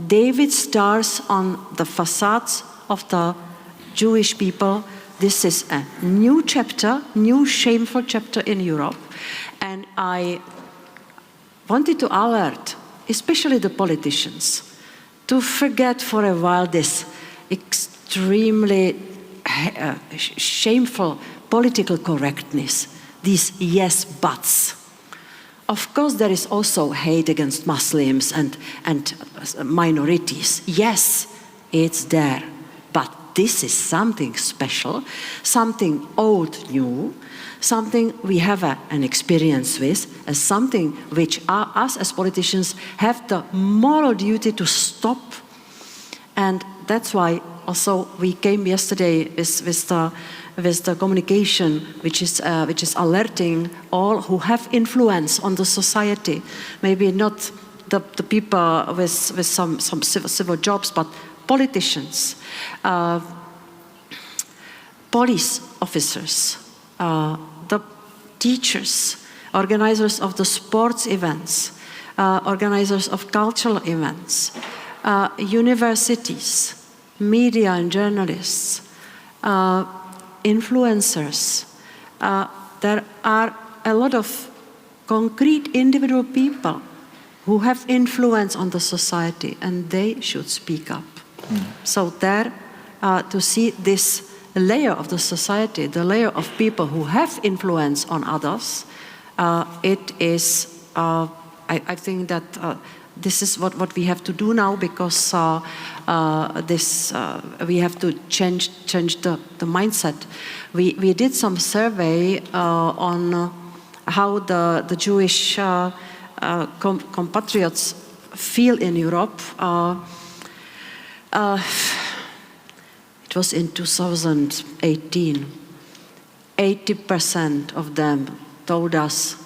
David stars on the facades of the Jewish people. This is a new chapter, new shameful chapter in Europe. And I wanted to alert, especially the politicians, to forget for a while this extremely shameful political correctness, these yes buts. Of course, there is also hate against Muslims and minorities. Yes, it's there. But this is something special, something old, new, something we have an experience with, as something which us as politicians have the moral duty to stop. And that's why also we came yesterday with the communication which is alerting all who have influence on the society, maybe not the people with some civil jobs, but politicians, police officers, the teachers, organizers of the sports events, organizers of cultural events, universities, media and journalists, influencers. There are a lot of concrete individual people who have influence on the society, and they should speak up. So there, to see this layer of the society, the layer of people who have influence on others, it is, I think that this is what we have to do now, because we have to change the mindset. We did some survey on how the Jewish compatriots feel in Europe. It was in 2018. 80% of them told us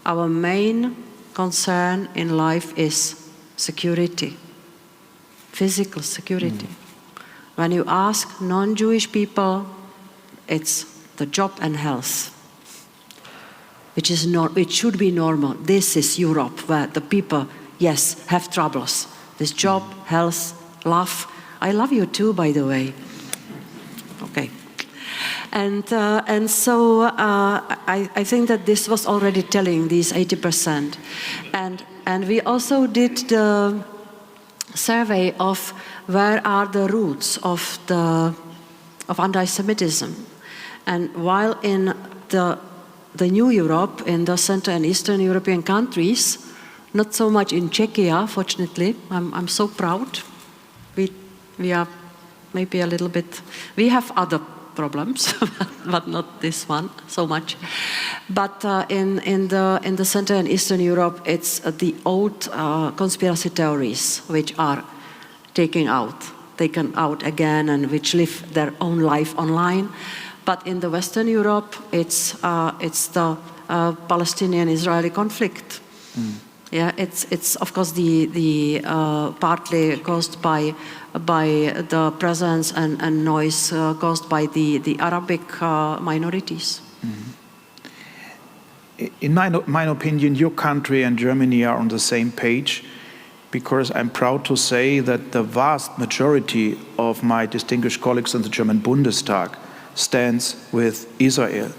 our main concern in life is security, physical security. When you ask non-Jewish people, it's the job and health, which should be normal. This is Europe, where the people, yes, have troubles. This job, health, love. I love you too, by the way. Okay. And so I think that this was already telling, these 80%. And we also did the survey of where are the roots of anti-Semitism. And while in the new Europe, in the Central and Eastern European countries, Not so much in Czechia, fortunately. I'm so proud. We are maybe a little bit, we have other problems, but not this one so much. But in the Central and Eastern Europe, it's the old conspiracy theories which are taken out again, and which live their own life online. But in the Western Europe, it's the Palestinian-Israeli conflict. Yeah, it's of course the partly caused by the presence and noise caused by the Arabic minorities. In my opinion, your country and Germany are on the same page, because I'm proud to say that the vast majority of my distinguished colleagues in the German Bundestag stands with Israel.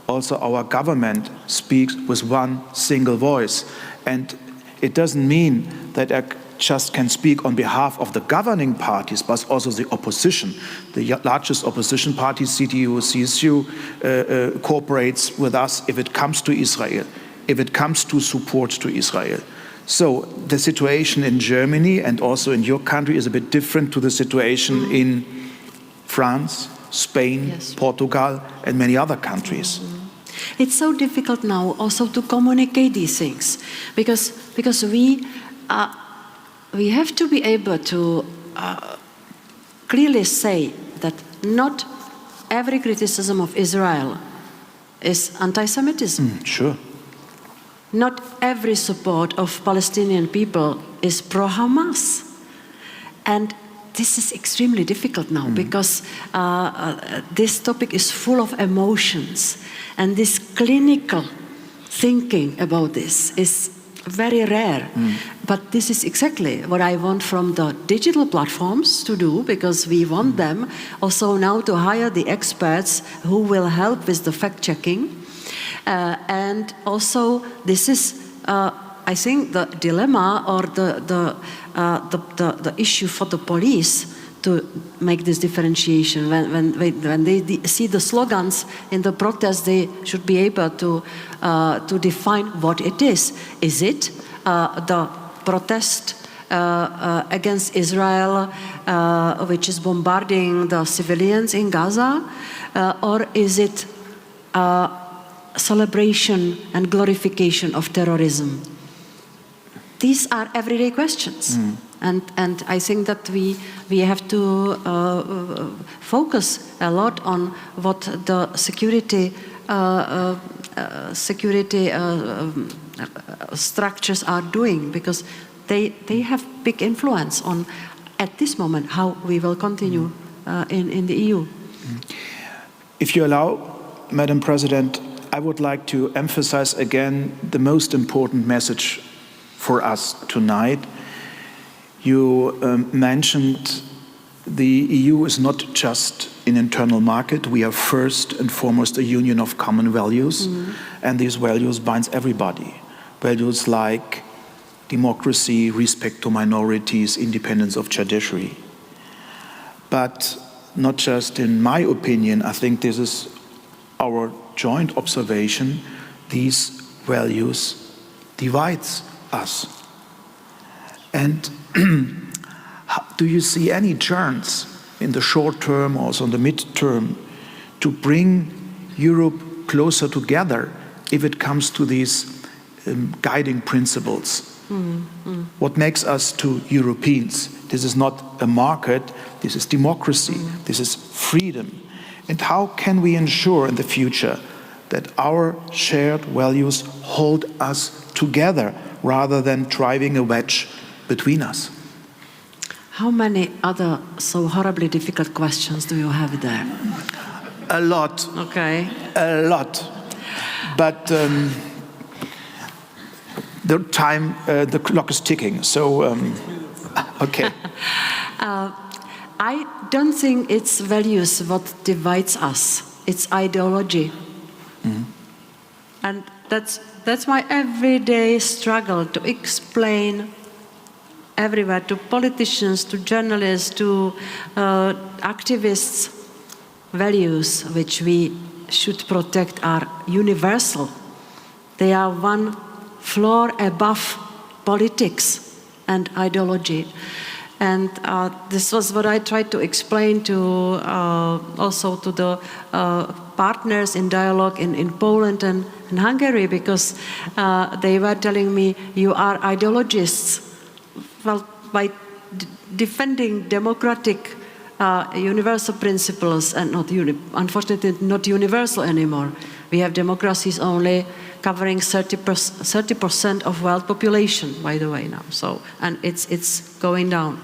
Also, our government speaks with one single voice. And it doesn't mean that I just can speak on behalf of the governing parties, but also the opposition. The largest opposition party, CDU, CSU, cooperates with us if it comes to Israel, if it comes to support to Israel. So the situation in Germany and also in your country is a bit different to the situation in France, Spain, yes, Portugal, and many other countries. It's so difficult now also to communicate these things, because we have to be able to clearly say that not every criticism of Israel is anti-Semitism. Sure. Not every support of Palestinian people is pro-Hamas. And this is extremely difficult now, because this topic is full of emotions, and this clinical thinking about this is very rare. But this is exactly what I want from the digital platforms to do, because we want them also now to hire the experts who will help with the fact-checking. And also this is, I think, the dilemma or the issue for the police to make this differentiation. When they see the slogans in the protest, they should be able to define what it is. Is it the protest against Israel, which is bombarding the civilians in Gaza, or is it celebration and glorification of terrorism? These are everyday questions, and I think that we have to focus a lot on what the security structures are doing, because they have big influence on, at this moment, how we will continue in the EU. If you allow, Madam President, I would like to emphasize again the most important message for us tonight. You mentioned the EU is not just an internal market. We are first and foremost a union of common values, and these values binds everybody. Values like democracy, respect to minorities, independence of judiciary. But not just in my opinion, I think this is our joint observation, these values divides us. And do you see any chance in the short term, also in the mid-term, to bring Europe closer together if it comes to these guiding principles? What makes us to Europeans? This is not a market, this is democracy, this is freedom. And how can we ensure in the future that our shared values hold us together rather than driving a wedge between us? How many other so horribly difficult questions do you have there? A lot. Okay. A lot. But the clock is ticking, so okay. I don't think it's values what divides us. It's ideology. And that's my everyday struggle to explain everywhere, to politicians, to journalists, to activists. Values which we should protect are universal. They are one floor above politics and ideology. And this was what I tried to explain to also to the partners in dialogue in Poland and Hungary, because they were telling me, you are ideologists. Well, by defending democratic universal principles, and unfortunately not universal anymore. We have democracies only covering 30% of world population, by the way, now. So, and it's going down.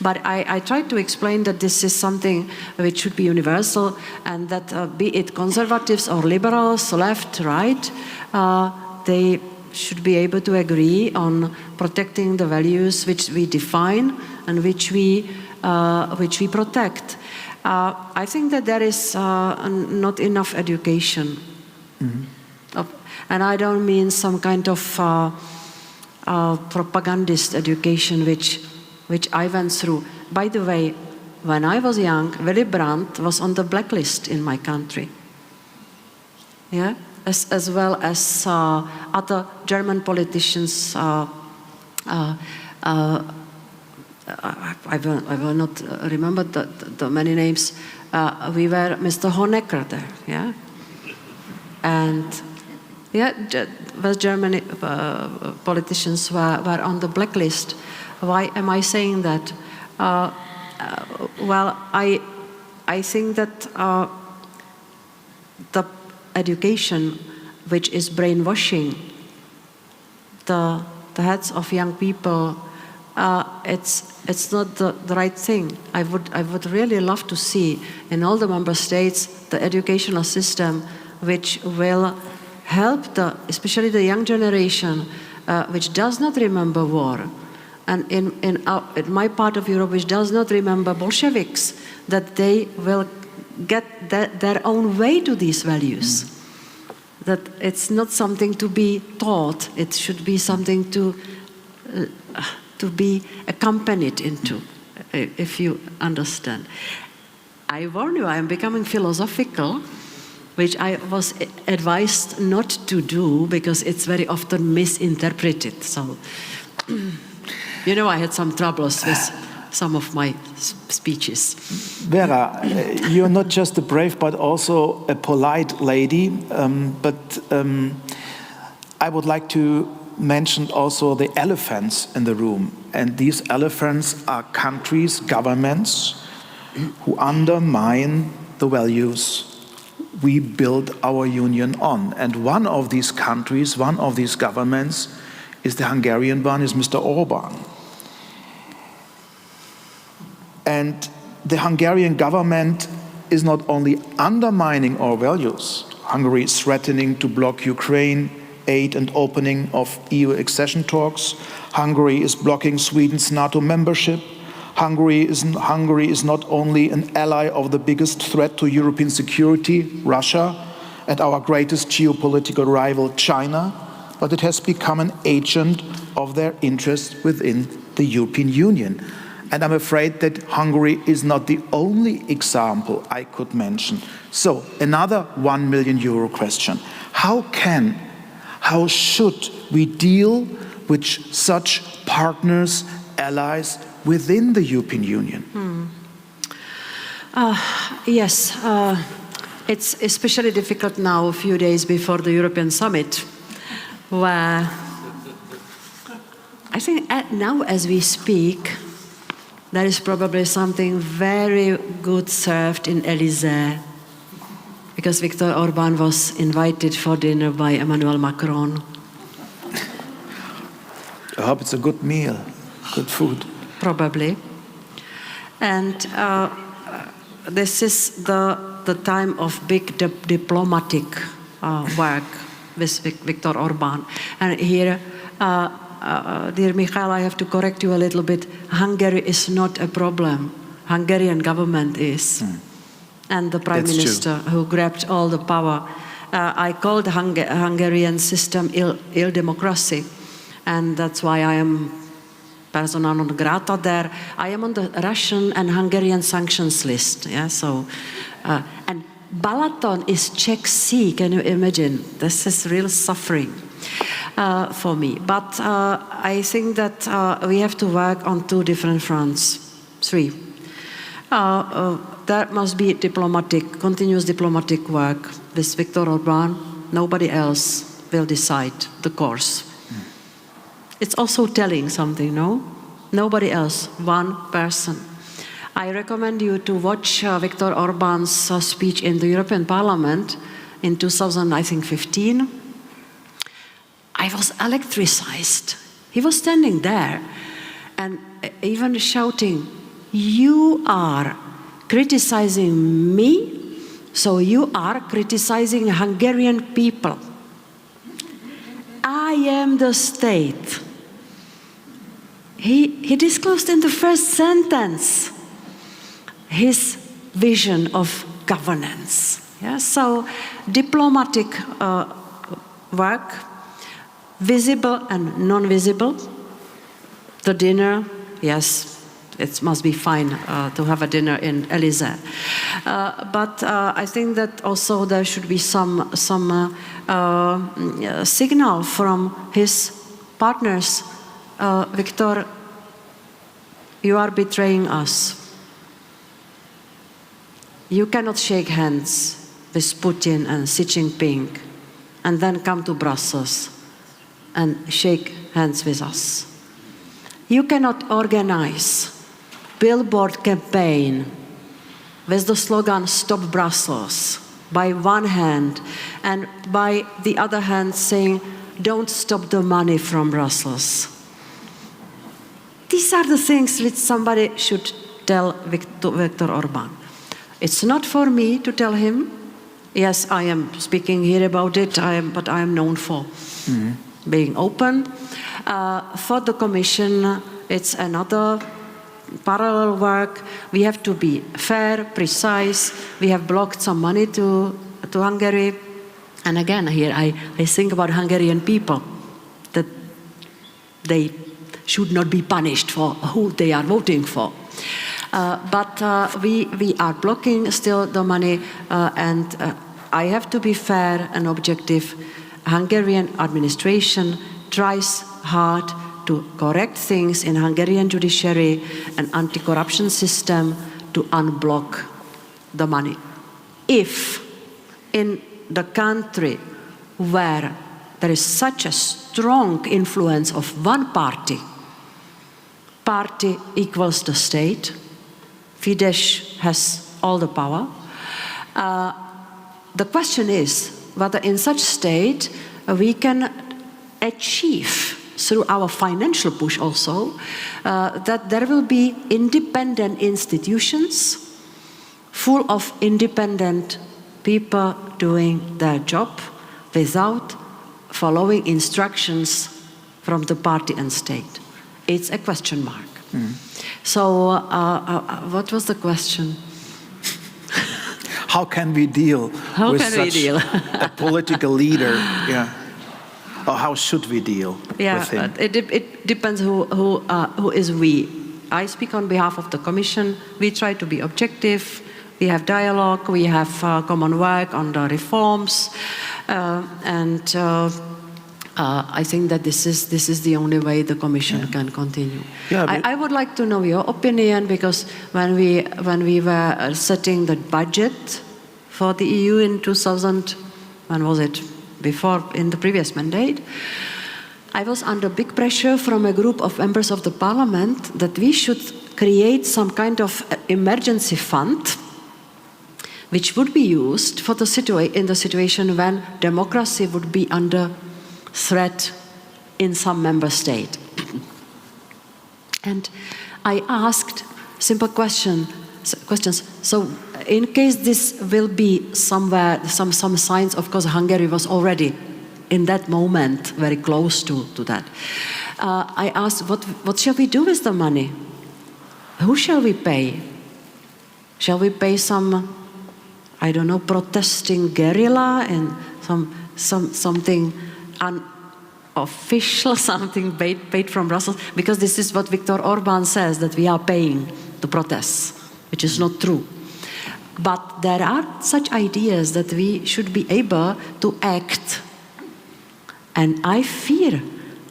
But I tried to explain that this is something which should be universal, and that be it conservatives or liberals, left, right, they should be able to agree on protecting the values which we define and which we protect. I think that there is not enough education. Mm-hmm. And I don't mean some kind of propagandist education which I went through. By the way, when I was young, Willy Brandt was on the blacklist in my country. Yeah, as well as other German politicians. I will not remember the many names. We were Mr. Honecker there, yeah, and yeah, West German politicians were on the blacklist. Why am I saying that? Well, I think that the education which is brainwashing the heads of young people, it's not the right thing. I would really love to see in all the member states the educational system which will help especially the young generation which does not remember war, and in my part of Europe which does not remember Bolsheviks, that they will get their own way to these values. That it's not something to be taught, it should be something to be accompanied into, if you understand. I warn you, I am becoming philosophical, which I was advised not to do because it's very often misinterpreted. So, you know, I had some troubles with some of my speeches. Vera, you're not just a brave but also a polite lady, but I would like to mention also the elephants in the room. And these elephants are countries, governments, who undermine the values we build our union on. And one of these countries, one of these governments, is the Hungarian one, is Mr. Orban. And the Hungarian government is not only undermining our values. Hungary is threatening to block Ukraine aid and opening of EU accession talks. Hungary is blocking Sweden's NATO membership. Hungary is not only an ally of the biggest threat to European security, Russia, and our greatest geopolitical rival, China, but it has become an agent of their interests within the European Union. And I'm afraid that Hungary is not the only example I could mention. So, another €1 million question. How should we deal with such partners, allies within the European Union? Yes, it's especially difficult now, a few days before the European summit, where I think now as we speak, there is probably something very good served in Élysée, because Viktor Orban was invited for dinner by Emmanuel Macron. I hope it's a good meal, good food. Probably. And this is the time of big diplomatic work with Viktor Orban. And here, dear Michael, I have to correct you a little bit. Hungary is not a problem. Hungarian government is. And the Prime Minister who grabbed all the power. I called the Hungarian system ill democracy. And that's why I am persona non grata there. I am on the Russian and Hungarian sanctions list. Yeah, so, and Balaton is Czech Sea, can you imagine? This is real suffering for me. But I think that we have to work on two different fronts, three. There must be continuous diplomatic work with Viktor Orbán. Nobody else will decide the course. It's also telling something, no? Nobody else, one person. I recommend you to watch Viktor Orbán's speech in the European Parliament in 2015. I was electricized. He was standing there and even shouting, "You are criticizing me, so you are criticizing Hungarian people. I am the state." He disclosed in the first sentence his vision of governance. Yeah? So diplomatic work, visible and non-visible. The dinner, yes, it must be fine to have a dinner in Élysée. But I think that also there should be some signal from his partners. Viktor, you are betraying us. You cannot shake hands with Putin and Xi Jinping and then come to Brussels and shake hands with us. You cannot organize billboard campaign with the slogan "Stop Brussels" by one hand and by the other hand saying "Don't stop the money from Brussels." These are the things which somebody should tell Viktor Orbán. It's not for me to tell him. Yes, I am speaking here about it, but I am known for being open. For the Commission, it's another parallel work. We have to be fair, precise. We have blocked some money to Hungary. And again, here I think about Hungarian people, that they should not be punished for who they are voting for. But we are blocking still the money, and I have to be fair and objective. Hungarian administration tries hard to correct things in Hungarian judiciary and anti-corruption system to unblock the money. If in the country where there is such a strong influence of one party equals the state, Fidesz has all the power. The question is whether in such state we can achieve, through our financial push also, that there will be independent institutions full of independent people doing their job without following instructions from the party and state. It's a question mark. So what was the question? How can we deal with such a political leader? Yeah. Or how should we deal with him? It depends who is we. I speak on behalf of the Commission. We try to be objective. We have dialogue. We have common work on the reforms, and I think that this is the only way the Commission can continue. Yeah, I would like to know your opinion, because when we were setting the budget for the EU in 2000, when was it? Before, in the previous mandate, I was under big pressure from a group of members of the Parliament that we should create some kind of emergency fund which would be used for in the situation when democracy would be under threat in some member state. And I asked simple questions. So in case this will be somewhere, some signs, of course Hungary was already in that moment very close to that. I asked, what shall we do with the money? Who shall we pay? Shall we pay some, I don't know, protesting guerrilla and something unofficial, something paid from Brussels? Because this is what Viktor Orbán says, that we are paying to protest, which is not true. But there are such ideas that we should be able to act. And I fear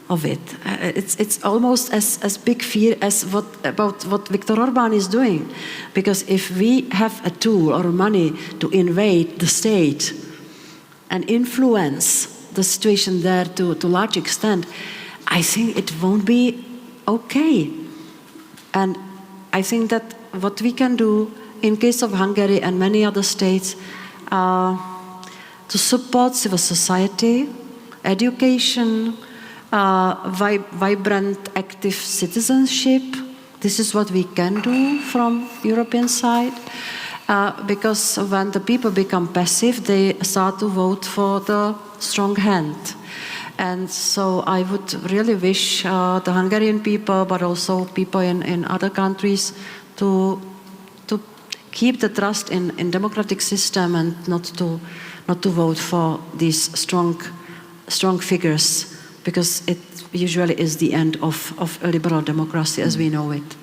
of it. It's almost as big fear as what Viktor Orbán is doing. Because if we have a tool or money to invade the state and influence the situation there to a large extent, I think it won't be okay. And I think that what we can do in case of Hungary and many other states to support civil society, education, vibrant, active citizenship. This is what we can do from European side, because when the people become passive, they start to vote for the strong hand. And so I would really wish the Hungarian people, but also people in other countries, to keep the trust in democratic system and not to vote for these strong figures, because it usually is the end of liberal democracy as we know it.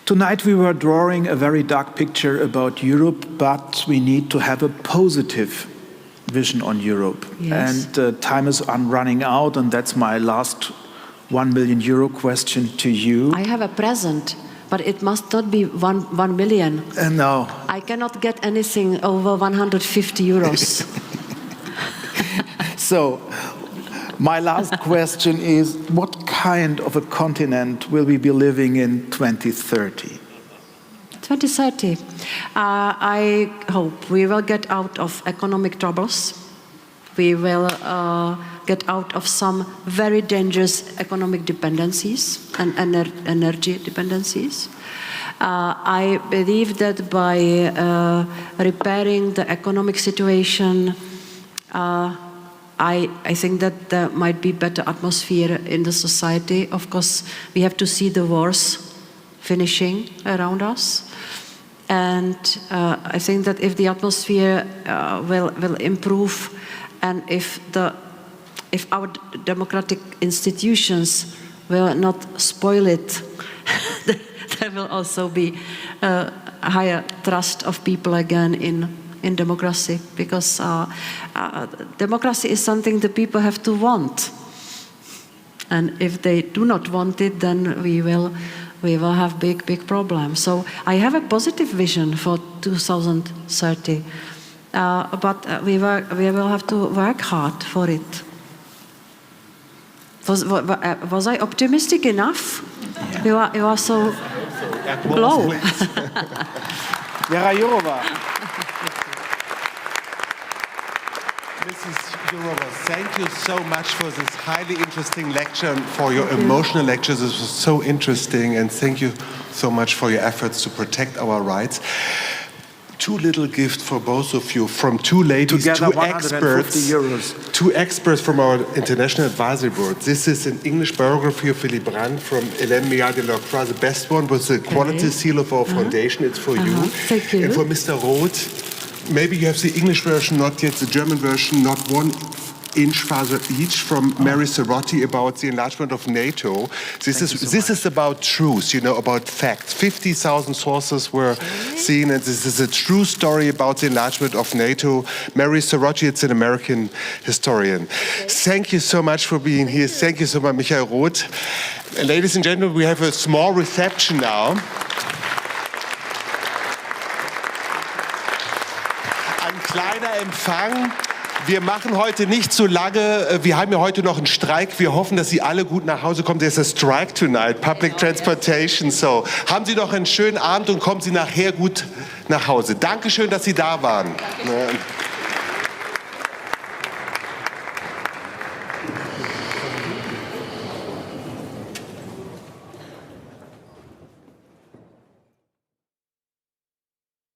Tonight we were drawing a very dark picture about Europe, but we need to have a positive vision on Europe. Yes. And time is running out, and that's my last €1 million question to you. I have a present, but it must not be 1 million. No. I cannot get anything over 150 euros. So, my last question is, what kind of a continent will we be living in 2030? 2030. I hope we will get out of economic troubles. We will get out of some very dangerous economic dependencies and energy dependencies. I believe that by repairing the economic situation, I think that there might be better atmosphere in the society. Of course, we have to see the wars finishing around us. And I think that if the atmosphere will improve, and if our democratic institutions will not spoil it, there will also be a higher trust of people again in democracy, because democracy is something the people have to want. And if they do not want it, then we will have big problems. So I have a positive vision for 2030, but we will have to work hard for it. Was I optimistic enough? Yeah. You are so low. Věra Jourová. Mrs. Jourová, thank you so much for this highly interesting lecture and for your emotional lecture. This was so interesting, and thank you so much for your efforts to protect our rights. Two little gifts for both of you from two ladies, Together, two experts from our International Advisory Board. This is an English biography of Willy Brandt from Hélène Meillard de la Croix, the best one with the quality seal of our foundation. It's for you. Thank you. And for Mr. Roth, maybe you have the English version, not yet the German version, not 1 inch further each, from Mary Serrotti about the enlargement of NATO. This is about truth, about facts. 50,000 sources were seen, and this is a true story about the enlargement of NATO. Mary Serrotti, it's an American historian. Thank you so much for being here. Thank you so much, Michael Roth. And ladies and gentlemen, we have a small reception now. Ein kleiner Empfang. Wir machen heute nicht so lange, wir haben ja heute noch einen Streik, wir hoffen, dass Sie alle gut nach Hause kommen. There's a strike tonight, public transportation, so haben Sie noch einen schönen Abend und kommen Sie nachher gut nach Hause. Dankeschön, dass Sie da waren.